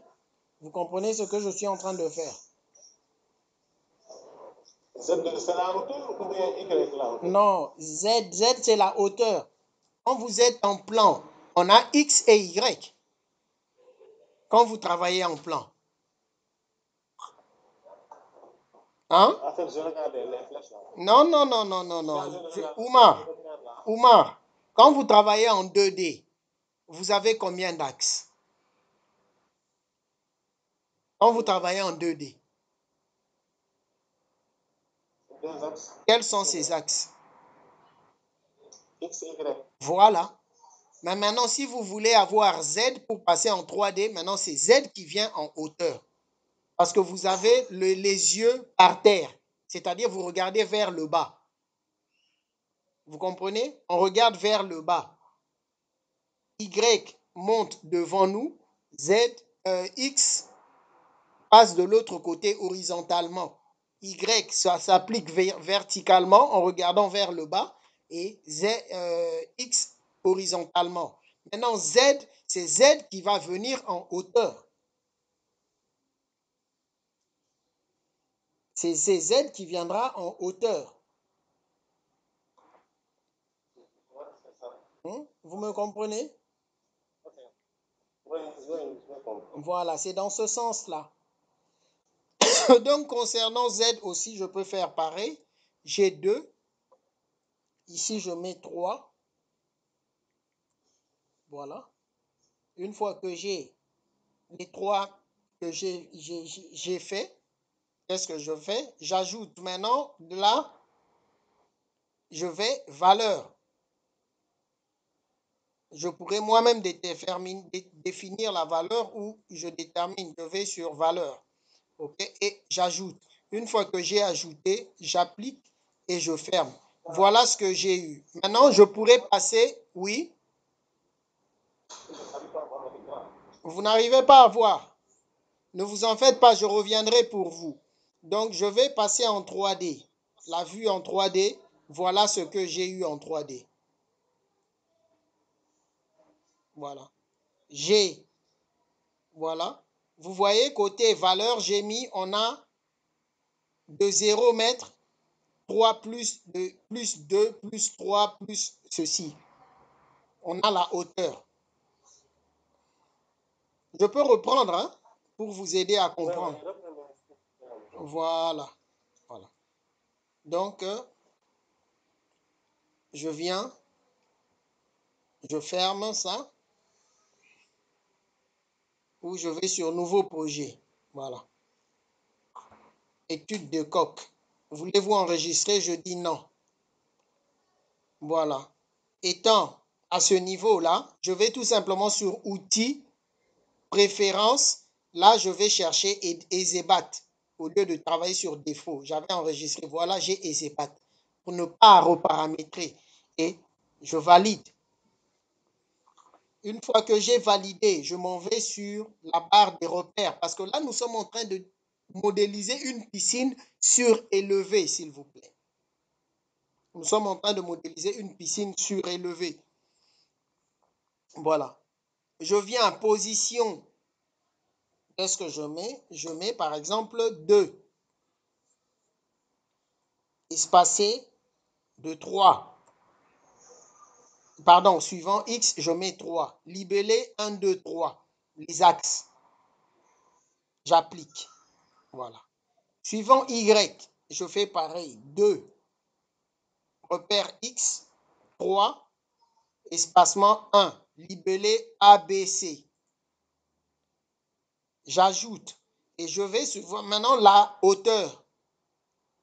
Speaker 1: Vous comprenez ce que je suis en train de faire?
Speaker 2: Z, c'est la hauteur ou bien Y la hauteur?
Speaker 1: Non, Z, c'est la hauteur. Quand vous êtes en plan, on a X et Y. Quand vous travaillez en plan. Hein?
Speaker 2: En fait, je regardais les flèches là.
Speaker 1: Non, non, non, non, non, non.
Speaker 2: Oumar.
Speaker 1: Oumar, quand vous travaillez en 2D, vous avez combien d'axes? Quand vous travaillez en 2D,
Speaker 2: 2 axes.
Speaker 1: quels sont ces axes?
Speaker 2: X et Y.
Speaker 1: Voilà. Mais maintenant, si vous voulez avoir Z pour passer en 3D, maintenant c'est Z qui vient en hauteur. Parce que vous avez les yeux par terre. C'est-à-dire vous regardez vers le bas. Vous comprenez? On regarde vers le bas. Y monte devant nous. Z, X passe de l'autre côté horizontalement. Y, ça s'applique verticalement en regardant vers le bas. Et Z, X horizontalement. Maintenant, Z, c'est Z qui va venir en hauteur. C'est Z qui viendra en hauteur. Vous me comprenez?
Speaker 2: Ok. Oui, oui, je comprends.
Speaker 1: Voilà, c'est dans ce sens-là. Donc, concernant Z aussi, je peux faire pareil. J'ai 2. Ici, je mets 3. Voilà. Une fois que j'ai les 3 que j'ai fait, qu'est-ce que je fais? J'ajoute maintenant là, je vais valeur. Je pourrais moi-même définir la valeur ou je détermine, je vais sur valeur. OK? Et j'ajoute. Une fois que j'ai ajouté, j'applique et je ferme. Voilà ce que j'ai eu. Maintenant, je pourrais passer, oui, vous n'arrivez pas à voir. Ne vous en faites pas, je reviendrai pour vous. Donc, je vais passer en 3D. La vue en 3D, voilà ce que j'ai eu en 3D. Voilà. J'ai, voilà. Vous voyez, côté valeur, j'ai mis, on a de 0 mètres, 3 plus 2, plus 2, plus 3, plus ceci. On a la hauteur. Je peux reprendre hein, pour vous aider à comprendre. Voilà. Voilà. Donc, je viens, je ferme ça, ou je vais sur nouveau projet. Voilà. Étude de coq. Voulez-vous enregistrer? Je dis non. Voilà. Étant à ce niveau-là, je vais tout simplement sur outils, préférences. Là, je vais chercher Ezebat au lieu de travailler sur défaut. J'avais enregistré. Voilà, j'ai Ezebat pour ne pas reparamétrer. Et je valide. Une fois que j'ai validé, je m'en vais sur la barre des repères parce que là, nous sommes en train de modéliser une piscine surélevée, s'il vous plaît. Nous sommes en train de modéliser une piscine surélevée. Voilà. Je viens à position. Qu'est-ce que je mets? Je mets par exemple 2. Espacé de 3. Pardon, suivant X, je mets 3. Libellé 1, 2, 3. Les axes. J'applique. Voilà. Suivant Y, je fais pareil. 2. Repère X. 3. Espacement 1. Libellé ABC. J'ajoute. Et je vais suivre maintenant la hauteur.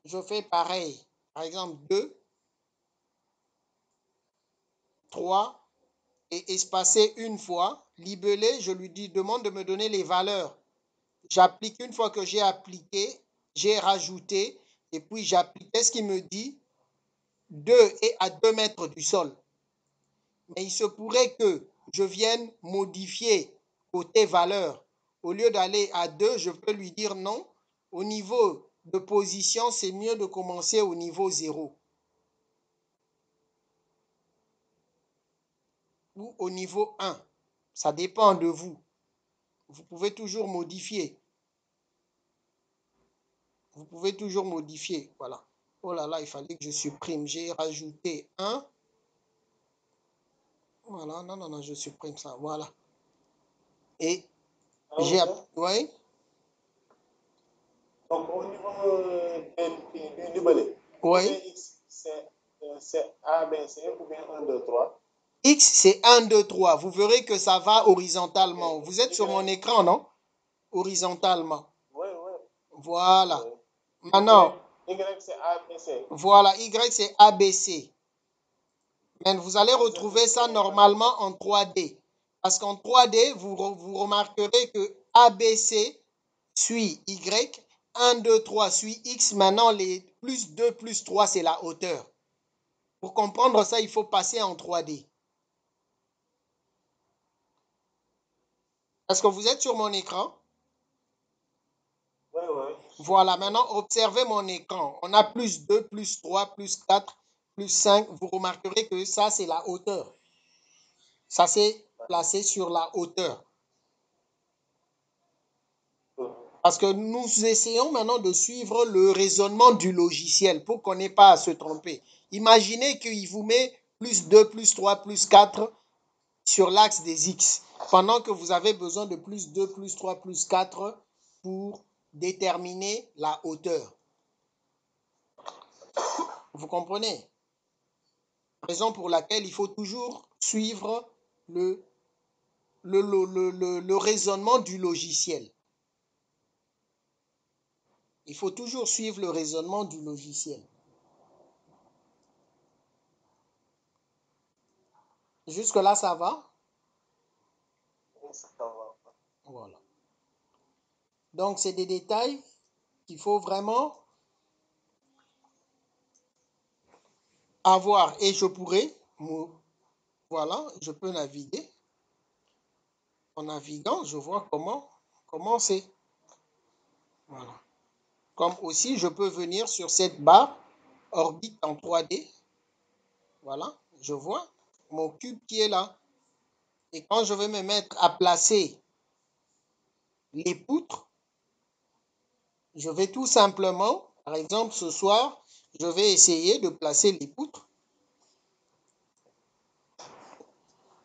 Speaker 1: Je fais pareil. Par exemple, 2, 3 et espacé une fois. Libellé, je lui dis, demande de me donner les valeurs. J'applique une fois que j'ai appliqué, j'ai rajouté et puis j'applique. Qu'est-ce qu'il me dit? 2 est à 2 mètres du sol. Mais il se pourrait que je vienne modifier côté valeur. Au lieu d'aller à 2, je peux lui dire non. Au niveau de position, c'est mieux de commencer au niveau 0. Ou au niveau 1. Ça dépend de vous. Vous pouvez toujours modifier. Vous pouvez toujours modifier. Voilà. Oh là là, il fallait que je supprime. J'ai rajouté 1. Voilà. Non, non, non, je supprime ça. Voilà. Et j'ai... Oui.
Speaker 2: Donc, au niveau du libellé,
Speaker 1: Oui.
Speaker 2: X, c'est A, B, C ou bien 1, 2, 3.
Speaker 1: X, c'est 1, 2, 3. Vous verrez que ça va horizontalement.
Speaker 2: Okay.
Speaker 1: Vous êtes sur mon écran, non? Horizontalement.
Speaker 2: Oui, oui.
Speaker 1: Voilà.
Speaker 2: Oui.
Speaker 1: Maintenant,
Speaker 2: Y, c'est A, B, C.
Speaker 1: voilà, Y, c'est ABC. Mais vous allez retrouver ça normalement en 3D. Parce qu'en 3D, vous remarquerez que ABC suit Y, 1, 2, 3 suit X. Maintenant, les plus 2, plus 3, c'est la hauteur. Pour comprendre ça, il faut passer en 3D. Est-ce que vous êtes sur mon écran?
Speaker 2: Oui, oui.
Speaker 1: Voilà, maintenant, observez mon écran. On a plus 2, plus 3, plus 4, plus 5. Vous remarquerez que ça, c'est la hauteur. Ça, c'est placé sur la hauteur. Parce que nous essayons maintenant de suivre le raisonnement du logiciel pour qu'on n'ait pas à se tromper. Imaginez qu'il vous met plus 2, plus 3, plus 4 sur l'axe des X, pendant que vous avez besoin de plus 2, plus 3, plus 4 pour déterminer la hauteur. Vous comprenez? Raison pour laquelle il faut toujours suivre le raisonnement du logiciel. Il faut toujours suivre le raisonnement du logiciel. Jusque-là, ça va?
Speaker 2: Ça va.
Speaker 1: Voilà. Donc, c'est des détails qu'il faut vraiment avoir. Et je pourrais, voilà, je peux naviguer. En naviguant, je vois comment c'est. Voilà. Comme aussi, je peux venir sur cette barre orbite en 3D. Voilà, je vois mon cube qui est là. Et quand je vais me mettre à placer les poutres, je vais tout simplement, par exemple ce soir, je vais essayer de placer les poutres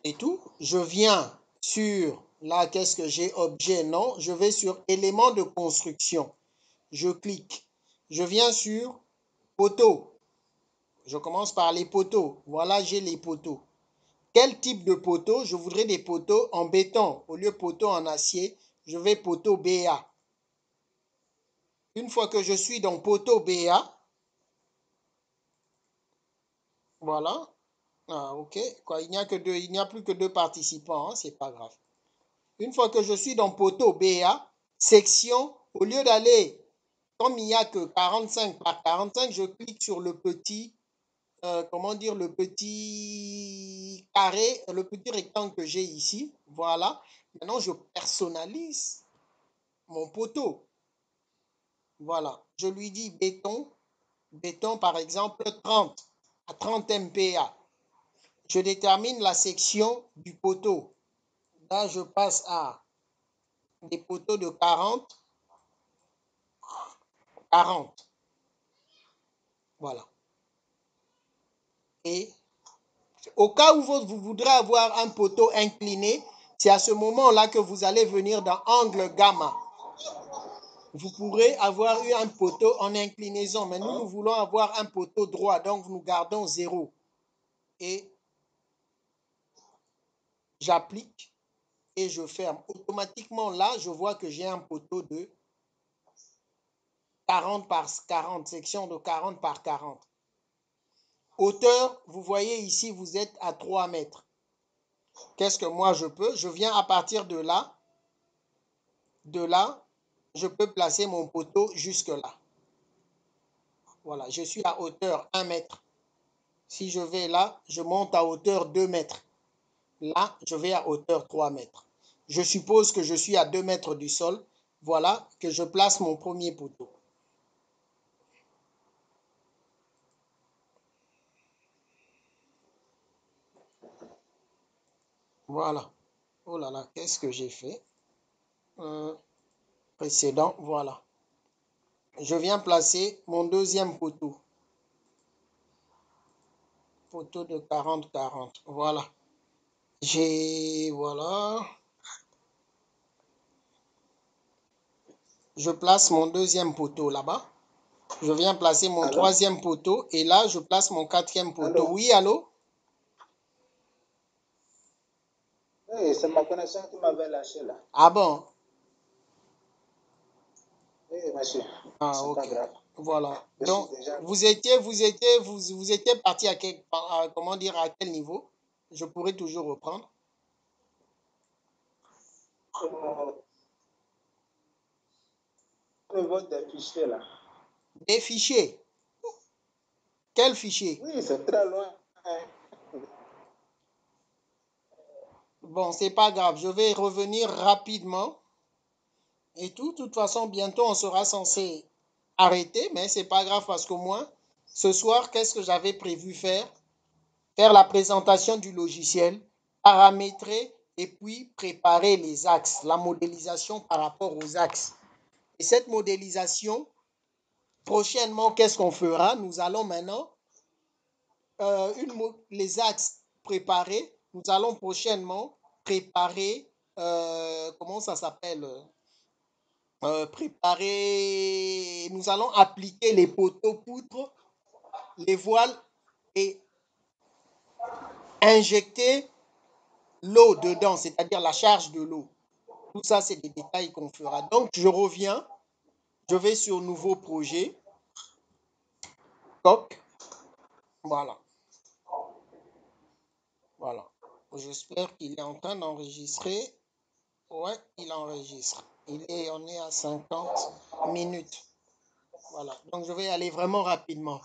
Speaker 1: et tout. Je viens sur, là, qu'est-ce que j'ai? Objet, non. Je vais sur éléments de construction. Je clique. Je viens sur poteaux. Je commence par les poteaux. Voilà, j'ai les poteaux. Quel type de poteau? Je voudrais des poteaux en béton. Au lieu de poteaux en acier, je vais poteau BA. Une fois que je suis dans poteau BA, voilà. Ah, ok. Quoi, il n'y a plus que deux participants, hein, c'est pas grave. Une fois que je suis dans poteau BA, section, au lieu d'aller, comme il n'y a que 45 par 45, je clique sur le petit, comment dire, le petit carré, le petit rectangle que j'ai ici. Voilà. Maintenant, je personnalise mon poteau. Voilà. Je lui dis béton par exemple 30 à 30 MPa. Je détermine la section du poteau. Là, je passe à des poteaux de 40. Voilà. Et au cas où vous voudrez avoir un poteau incliné, c'est à ce moment-là que vous allez venir dans angle gamma. Vous pourrez avoir eu un poteau en inclinaison, mais nous voulons avoir un poteau droit, donc nous gardons 0. Et j'applique et je ferme. Automatiquement, là, je vois que j'ai un poteau de 40 par 40, section de 40 par 40. Hauteur, vous voyez ici, vous êtes à 3 mètres. Qu'est-ce que moi je peux? Je viens à partir de là, je peux placer mon poteau jusque là. Voilà, je suis à hauteur 1 mètre. Si je vais là, je monte à hauteur 2 mètres. Là, je vais à hauteur 3 mètres. Je suppose que je suis à 2 mètres du sol. Voilà que je place mon premier poteau. Voilà. Oh là là, qu'est-ce que j'ai fait? Précédent, voilà. Je viens placer mon deuxième poteau. Poteau de 40-40. Voilà. Voilà. Je place mon deuxième poteau là-bas. Je viens placer mon troisième poteau et là, je place mon quatrième poteau. Allô? Oui, allô?
Speaker 2: Oui, c'est ma connexion qui m'avait lâché là.
Speaker 1: Ah bon?
Speaker 2: Oui, monsieur.
Speaker 1: Ah,
Speaker 2: C'est
Speaker 1: ok.
Speaker 2: pas grave.
Speaker 1: Voilà.
Speaker 2: Je
Speaker 1: Donc,
Speaker 2: suis déjà...
Speaker 1: vous étiez parti à comment dire, à quel niveau? Je pourrais toujours reprendre.
Speaker 2: Le vote des fichiers là.
Speaker 1: Des fichiers. Quel fichier?
Speaker 2: Oui, c'est très loin.
Speaker 1: Bon, c'est pas grave. Je vais revenir rapidement. Et tout, de toute façon, bientôt, on sera censé arrêter, mais c'est pas grave parce qu'au moins, ce soir, qu'est-ce que j'avais prévu faire? Faire la présentation du logiciel, paramétrer et puis préparer les axes, la modélisation par rapport aux axes. Et cette modélisation, prochainement, qu'est-ce qu'on fera? Nous allons maintenant les axes préparés, nous allons prochainement préparer, comment ça s'appelle? Préparer, nous allons appliquer les poteaux poutres, les voiles et injecter l'eau dedans, c'est-à-dire la charge de l'eau. Tout ça, c'est des détails qu'on fera. Donc, je reviens, je vais sur nouveau projet. Coq. Voilà. Voilà. J'espère qu'il est en train d'enregistrer. Ouais, il enregistre. On est à 50 minutes. Voilà. Donc, je vais aller vraiment rapidement.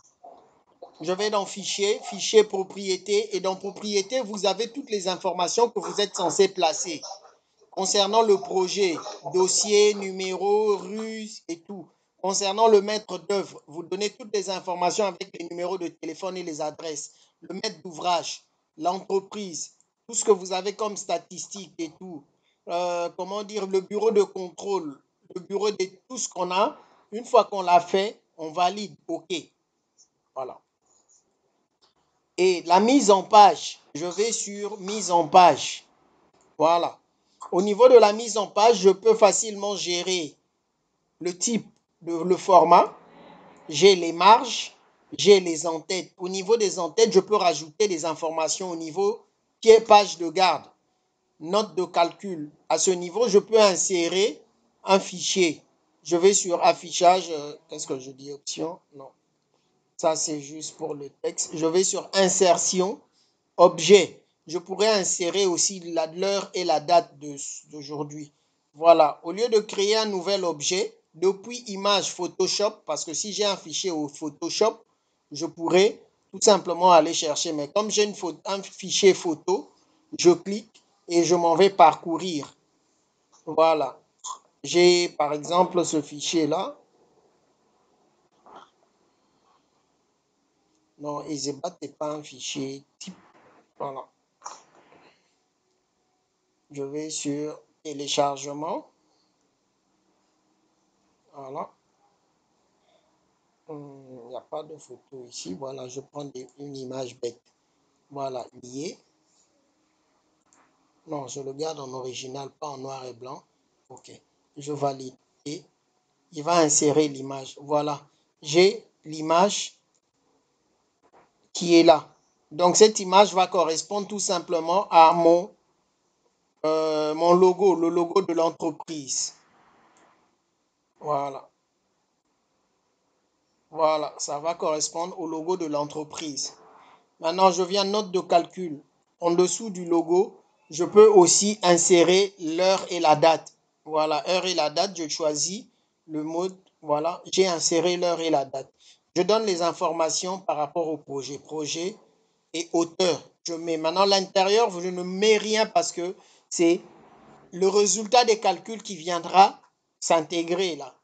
Speaker 1: Je vais dans fichier, fichier propriété. Et dans propriété, vous avez toutes les informations que vous êtes censé placer concernant le projet, dossier, numéro, rue et tout. Concernant le maître d'œuvre, vous donnez toutes les informations avec les numéros de téléphone et les adresses. Le maître d'ouvrage, l'entreprise, tout ce que vous avez comme statistiques et tout. Comment dire, le bureau de contrôle, le bureau de tout ce qu'on a. Une fois qu'on l'a fait, on valide. OK. Voilà. Et la mise en page, je vais sur mise en page. Voilà. Au niveau de la mise en page, je peux facilement gérer le type, le format. J'ai les marges, j'ai les en-têtes. Au niveau des en-têtes, je peux rajouter des informations au niveau qui est page de garde, note de calcul. À ce niveau, je peux insérer un fichier. Je vais sur affichage. Qu'est-ce que je dis? Option? Non. Ça, c'est juste pour le texte. Je vais sur insertion, objet. Je pourrais insérer aussi l'heure et la date d'aujourd'hui. Voilà. Au lieu de créer un nouvel objet, depuis image Photoshop, parce que si j'ai un fichier au Photoshop, je pourrais tout simplement aller chercher. Mais comme j'ai un fichier photo, je clique et je m'en vais parcourir. Voilà. J'ai par exemple ce fichier-là. Non, EasyBat n'est pas un fichier type. Voilà. Je vais sur téléchargement. Voilà. Il n'y a pas de photo ici. Voilà, je prends une image bête. Voilà, lié. Non, je le garde en original, pas en noir et blanc. OK. Je valide. Et il va insérer l'image. Voilà. J'ai l'image qui est là. Donc, cette image va correspondre tout simplement à mon logo, le logo de l'entreprise. Voilà. Voilà, ça va correspondre au logo de l'entreprise. Maintenant, je viens note de calcul. En dessous du logo, je peux aussi insérer l'heure et la date. Voilà, heure et la date, je choisis le mode. Voilà, j'ai inséré l'heure et la date. Je donne les informations par rapport au projet. Projet et auteur. Je mets maintenant l'intérieur, je ne mets rien parce que c'est le résultat des calculs qui viendra s'intégrer là.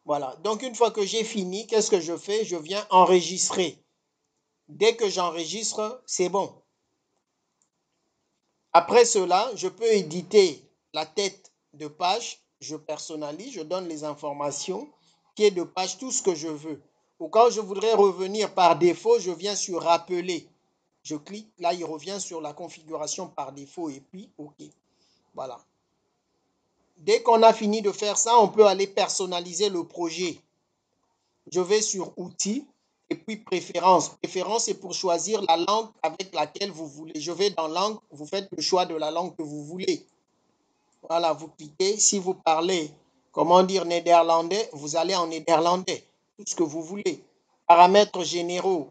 Speaker 1: Voilà. Donc, une fois que j'ai fini, qu'est-ce que je fais? Je viens enregistrer. Dès que j'enregistre, c'est bon. Après cela, je peux éditer la tête de page. Je personnalise, je donne les informations, pied de page, tout ce que je veux. Ou quand je voudrais revenir par défaut, je viens sur rappeler. Je clique, là, il revient sur la configuration par défaut et puis OK. Voilà. Dès qu'on a fini de faire ça, on peut aller personnaliser le projet. Je vais sur outils et puis préférences. Préférence, c'est pour choisir la langue avec laquelle vous voulez. Je vais dans langue, vous faites le choix de la langue que vous voulez. Voilà, vous cliquez. Si vous parlez, comment dire, néerlandais, vous allez en néerlandais. Tout ce que vous voulez. Paramètres généraux.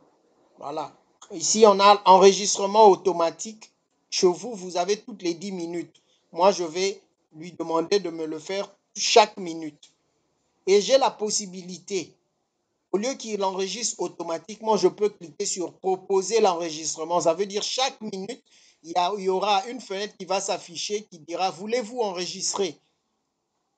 Speaker 1: Voilà. Ici, on a enregistrement automatique. Chez vous, vous avez toutes les 10 minutes. Moi, je vais lui demander de me le faire chaque minute. Et j'ai la possibilité, au lieu qu'il enregistre automatiquement, je peux cliquer sur proposer l'enregistrement. Ça veut dire chaque minute, il y aura une fenêtre qui va s'afficher qui dira voulez-vous enregistrer?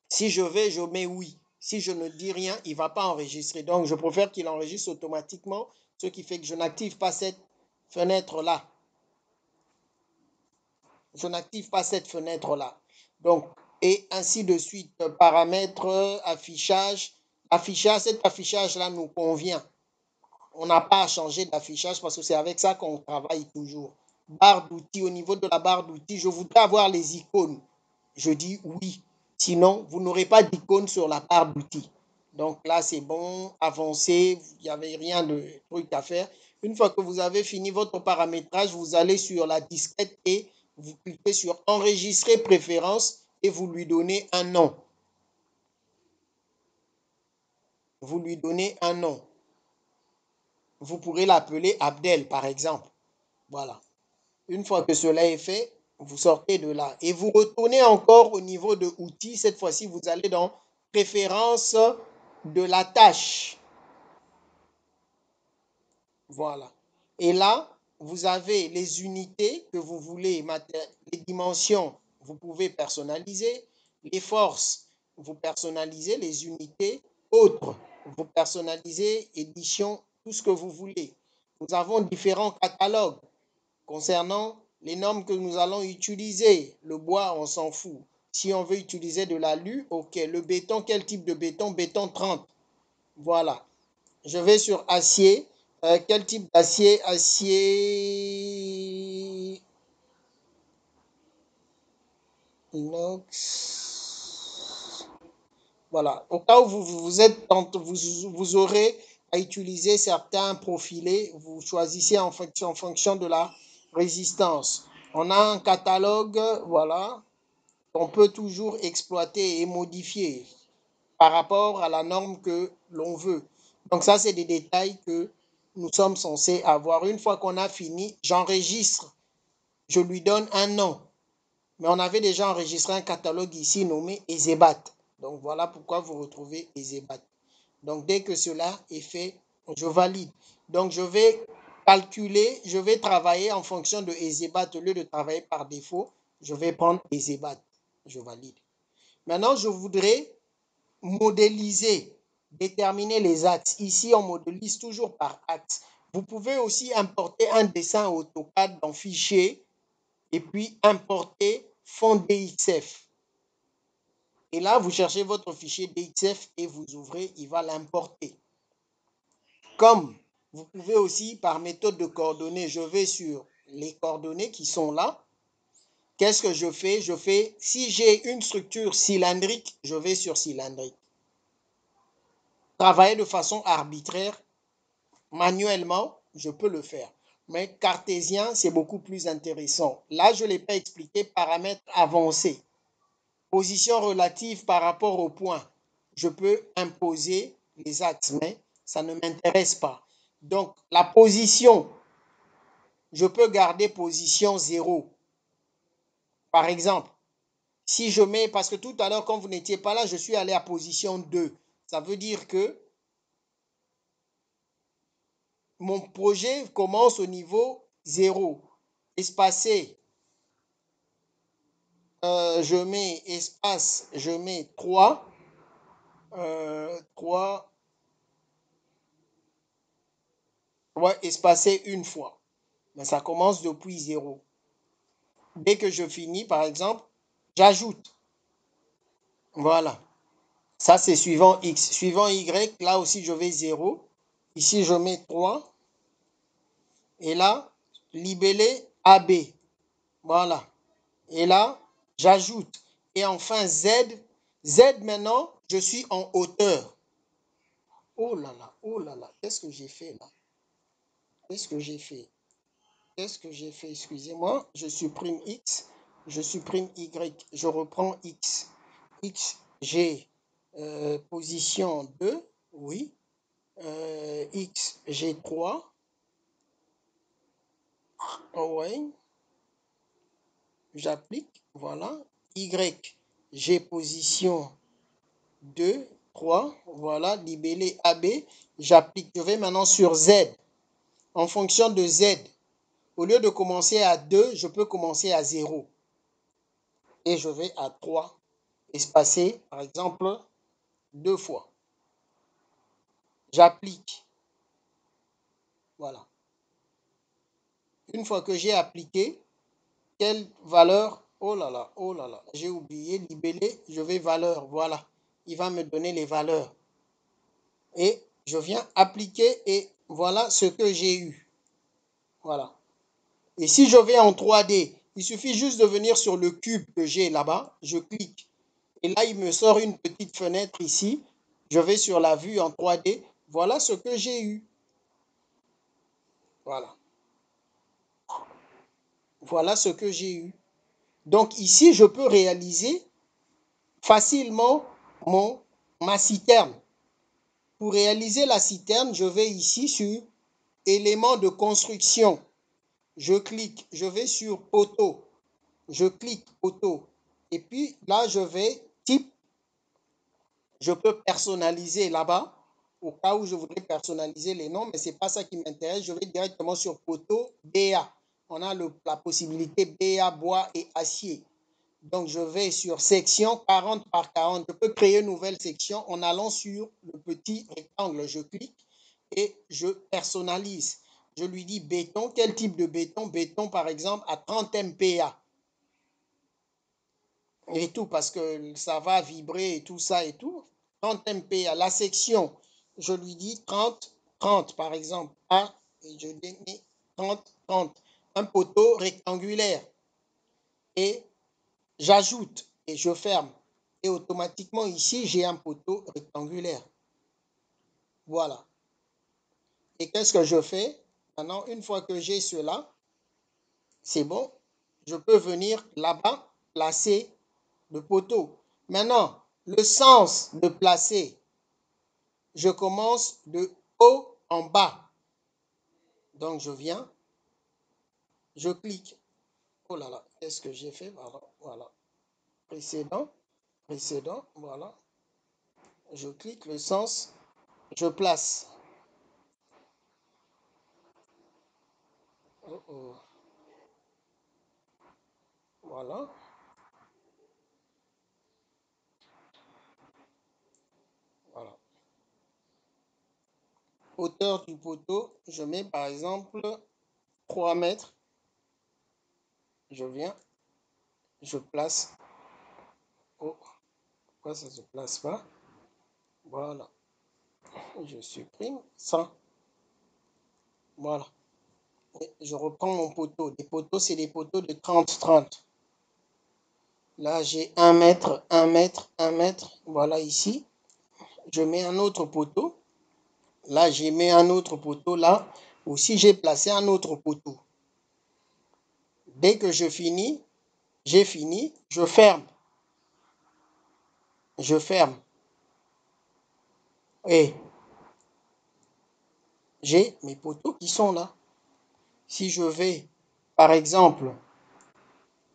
Speaker 1: Si je vais, je mets oui. Si je ne dis rien, il ne va pas enregistrer. Donc, je préfère qu'il enregistre automatiquement, ce qui fait que je n'active pas cette fenêtre-là. Je n'active pas cette fenêtre-là. Donc, et ainsi de suite. Paramètres, affichage. Affichage, cet affichage-là nous convient. On n'a pas à changer d'affichage parce que c'est avec ça qu'on travaille toujours. Barre d'outils, au niveau de la barre d'outils, je voudrais avoir les icônes. Je dis oui. Sinon, vous n'aurez pas d'icône sur la barre d'outils. Donc là, c'est bon, avancez, il n'y avait rien de truc à faire. Une fois que vous avez fini votre paramétrage, vous allez sur la disquette et vous cliquez sur enregistrer préférence et vous lui donnez un nom. Vous lui donnez un nom. Vous pourrez l'appeler Abdel, par exemple. Voilà. Une fois que cela est fait, vous sortez de là et vous retournez encore au niveau de outils. Cette fois-ci, vous allez dans préférence de la tâche. Voilà. Et là, vous avez les unités que vous voulez, les dimensions, vous pouvez personnaliser. Les forces, vous personnalisez les unités. Autres, vous personnalisez, édition, tout ce que vous voulez. Nous avons différents catalogues concernant les normes que nous allons utiliser. Le bois, on s'en fout. Si on veut utiliser de l'alu, ok. Le béton, quel type de béton? Béton 30. Voilà. Je vais sur acier. Quel type d'acier? Acier inox. Voilà. Au cas où vous aurez à utiliser certains profilés, vous choisissez en fonction de la résistance. On a un catalogue, voilà, qu'on peut toujours exploiter et modifier par rapport à la norme que l'on veut. Donc ça, c'est des détails que nous sommes censés avoir. Une fois qu'on a fini, j'enregistre, je lui donne un nom. Mais on avait déjà enregistré un catalogue ici nommé Ezebat. Donc voilà pourquoi vous retrouvez Ezebat. Donc dès que cela est fait, je valide. Donc je vais calculer, je vais travailler en fonction de Ezebat au lieu de travailler par défaut. Je vais prendre Ezebat. Je valide. Maintenant, je voudrais modéliser, déterminer les axes. Ici, on modélise toujours par axe. Vous pouvez aussi importer un dessin AutoCAD dans Fichier et puis importer fond DXF. Et là, vous cherchez votre fichier DXF et vous ouvrez, il va l'importer. Comme vous pouvez aussi, par méthode de coordonnées, je vais sur les coordonnées qui sont là. Qu'est-ce que je fais? Je fais, si j'ai une structure cylindrique, je vais sur cylindrique. Travailler de façon arbitraire, manuellement, je peux le faire. Mais cartésien, c'est beaucoup plus intéressant. Là, je ne l'ai pas expliqué, paramètres avancés. Position relative par rapport au point. Je peux imposer les axes, mais ça ne m'intéresse pas. Donc, la position, je peux garder position 0. Par exemple, si je mets, parce que tout à l'heure, quand vous n'étiez pas là, je suis allé à position 2. Ça veut dire que mon projet commence au niveau 0. Espacé, je mets espace, je mets 3. 3, ouais, espacé une fois. Mais ça commence depuis 0. Dès que je finis, par exemple, j'ajoute. Voilà. Ça, c'est suivant X. Suivant Y, là aussi, je vais 0. Ici, je mets 3. Et là, libellé AB. Voilà. Et là, j'ajoute. Et enfin, Z. Z, maintenant, je suis en hauteur. Oh là là, oh là là. Qu'est-ce que j'ai fait là? Qu'est-ce que j'ai fait? Qu'est-ce que j'ai fait? Excusez-moi. Je supprime X. Je supprime Y. Je reprends X. X, j'ai position 2. Oui. X, j'ai 3. Oh, ouais. J'applique. Voilà. Y, j'ai position 2, 3. Voilà. Libellé AB. J'applique. Je vais maintenant sur Z. En fonction de Z, au lieu de commencer à 2, je peux commencer à 0. Et je vais à 3. Espacé, par exemple, 2 fois. J'applique. Voilà. Une fois que j'ai appliqué, quelle valeur? Oh là là, j'ai oublié, libellé, je vais valeur, voilà. Il va me donner les valeurs. Et je viens appliquer et Voilà ce que j'ai eu. Voilà. Et si je vais en 3D, il suffit juste de venir sur le cube que j'ai là-bas. Je clique. Et là, il me sort une petite fenêtre ici. Je vais sur la vue en 3D. Voilà ce que j'ai eu. Voilà. Voilà ce que j'ai eu. Donc ici, je peux réaliser facilement ma citerne. Pour réaliser la citerne, je vais ici sur éléments de construction. Je clique, je vais sur poteau. Je clique poteau. Et puis là, je vais type. Je peux personnaliser là-bas au cas où je voudrais personnaliser les noms, mais ce n'est pas ça qui m'intéresse. Je vais directement sur poteau BA. On a la possibilité BA, bois et acier. Donc, je vais sur section 40 par 40. Je peux créer une nouvelle section en allant sur le petit rectangle. Je clique et je personnalise. Je lui dis béton. Quel type de béton? Béton, par exemple, à 30 MPa. Et tout, parce que ça va vibrer et tout ça et tout. 30 MPa. La section, je lui dis 30, 30, par exemple. A, et je mets 30, 30. Un poteau rectangulaire. Et j'ajoute et je ferme. Et automatiquement, ici, j'ai un poteau rectangulaire. Voilà. Et qu'est-ce que je fais? Maintenant, une fois que j'ai cela, c'est bon. Je peux venir là-bas, placer le poteau. Maintenant, le sens de placer, je commence de haut en bas. Donc, je viens, je clique. Oh là là, qu'est-ce que j'ai fait? Voilà, voilà. Précédent, précédent, voilà. Je clique le sens, je place. Oh oh. Voilà. Voilà. Hauteur du poteau, je mets par exemple 3 mètres. Je viens, je place. Oh, pourquoi ça ne se place pas? Voilà. Je supprime ça. Voilà. Et je reprends mon poteau. Les poteaux, c'est des poteaux de 30-30. Là, j'ai 1 mètre, 1 mètre, 1 mètre. Voilà ici. Je mets un autre poteau. Là, j'ai mis un autre poteau. Là aussi, j'ai placé un autre poteau. Dès que je finis, j'ai fini, je ferme. Je ferme. Et j'ai mes poteaux qui sont là. Si je vais, par exemple,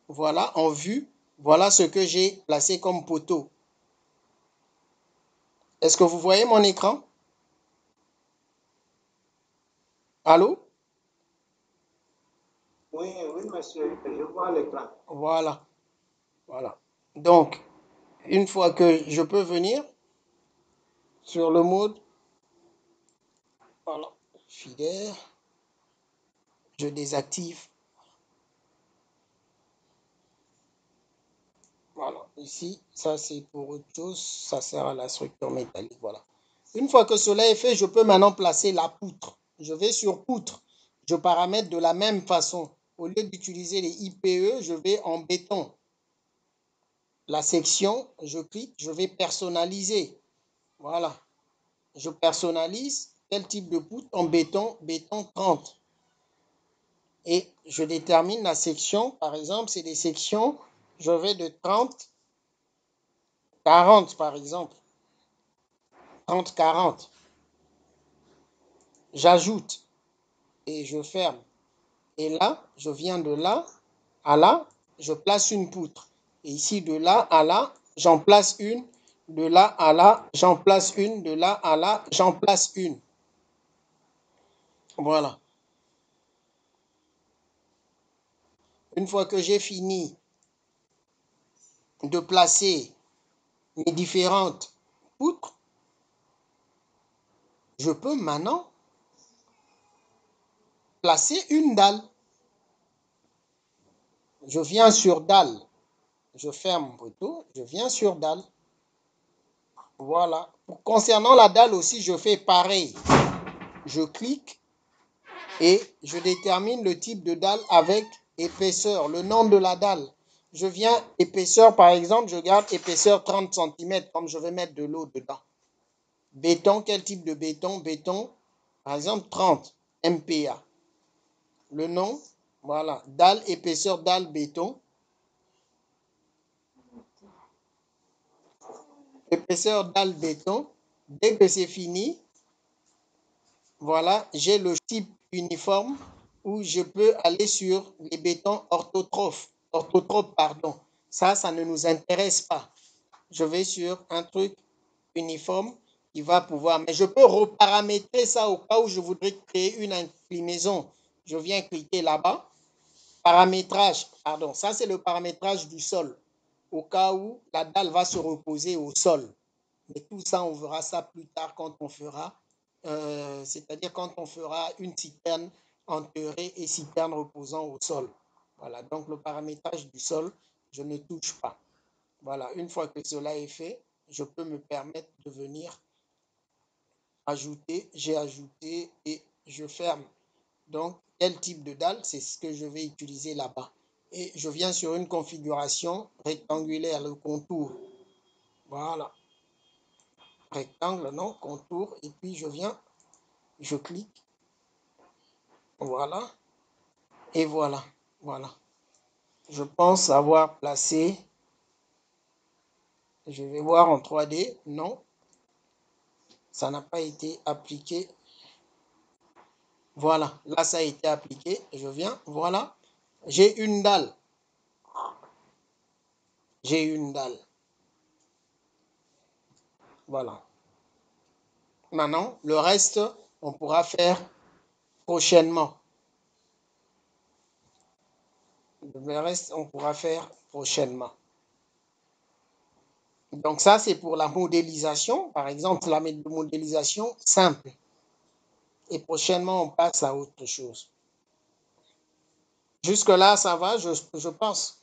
Speaker 1: voilà, en vue, voilà ce que j'ai placé comme poteau. Est-ce que vous voyez mon écran? Allô?
Speaker 2: Oui, oui, monsieur, je vois l'écran.
Speaker 1: Voilà, voilà. Donc, une fois que je peux venir sur le mode, voilà, filaire, je désactive. Voilà, ici, ça c'est pour autre chose, ça sert à la structure métallique, voilà. Une fois que cela est fait, je peux maintenant placer la poutre. Je vais sur poutre, je paramètre de la même façon. Au lieu d'utiliser les IPE, je vais en béton. La section, je clique, je vais personnaliser. Voilà, je personnalise. Quel type de poutre? En béton, béton 30. Et je détermine la section, par exemple, c'est des sections, je vais de 30, 40 par exemple. 30, 40. J'ajoute et je ferme. Et là, je viens de là à là, je place une poutre. Et ici, de là à là, j'en place une. De là à là, j'en place une. De là à là, j'en place une. Voilà. Une fois que j'ai fini de placer mes différentes poutres, je peux maintenant placer une dalle. Je viens sur dalle. Je ferme mon poteau. Je viens sur dalle. Voilà. Concernant la dalle aussi, je fais pareil. je clique et je détermine le type de dalle avec épaisseur, le nom de la dalle. Je viens épaisseur, par exemple, je garde épaisseur 30 cm, comme je vais mettre de l'eau dedans. Béton, quel type de béton? Béton, par exemple, 30 MPa. Le nom, voilà, dalle, épaisseur, dalle, béton. Épaisseur, dalle, béton. Dès que c'est fini, voilà, j'ai le type uniforme où je peux aller sur les bétons orthotrophes. Pardon. Ça ne nous intéresse pas. Je vais sur un truc uniforme qui va pouvoir, mais je peux reparamétrer ça au cas où je voudrais créer une inclinaison. Je viens cliquer là-bas. Paramétrage, pardon, ça c'est le paramétrage du sol, au cas où la dalle va se reposer au sol. Mais tout ça, on verra ça plus tard quand on fera, c'est-à-dire quand on fera une citerne enterrée et citerne reposant au sol. Voilà, donc le paramétrage du sol, je ne touche pas. Voilà, une fois que cela est fait, je peux me permettre de venir ajouter, j'ai ajouté et je ferme. Donc, quel type de dalle, c'est ce que je vais utiliser là-bas. Et je viens sur une configuration rectangulaire, le contour. Voilà. Rectangle, non, contour. Et puis, je viens, je clique. Voilà. Et voilà. Voilà. Je pense avoir placé. Je vais voir en 3D. Non. Ça n'a pas été appliqué. Voilà. Là, ça a été appliqué. Je viens. Voilà. J'ai une dalle. J'ai une dalle. Voilà. Maintenant, le reste, on pourra faire prochainement. Le reste, on pourra faire prochainement. Donc ça, c'est pour la modélisation. Par exemple, la modélisation simple. Et prochainement, on passe à autre chose. Jusque-là, ça va, je pense.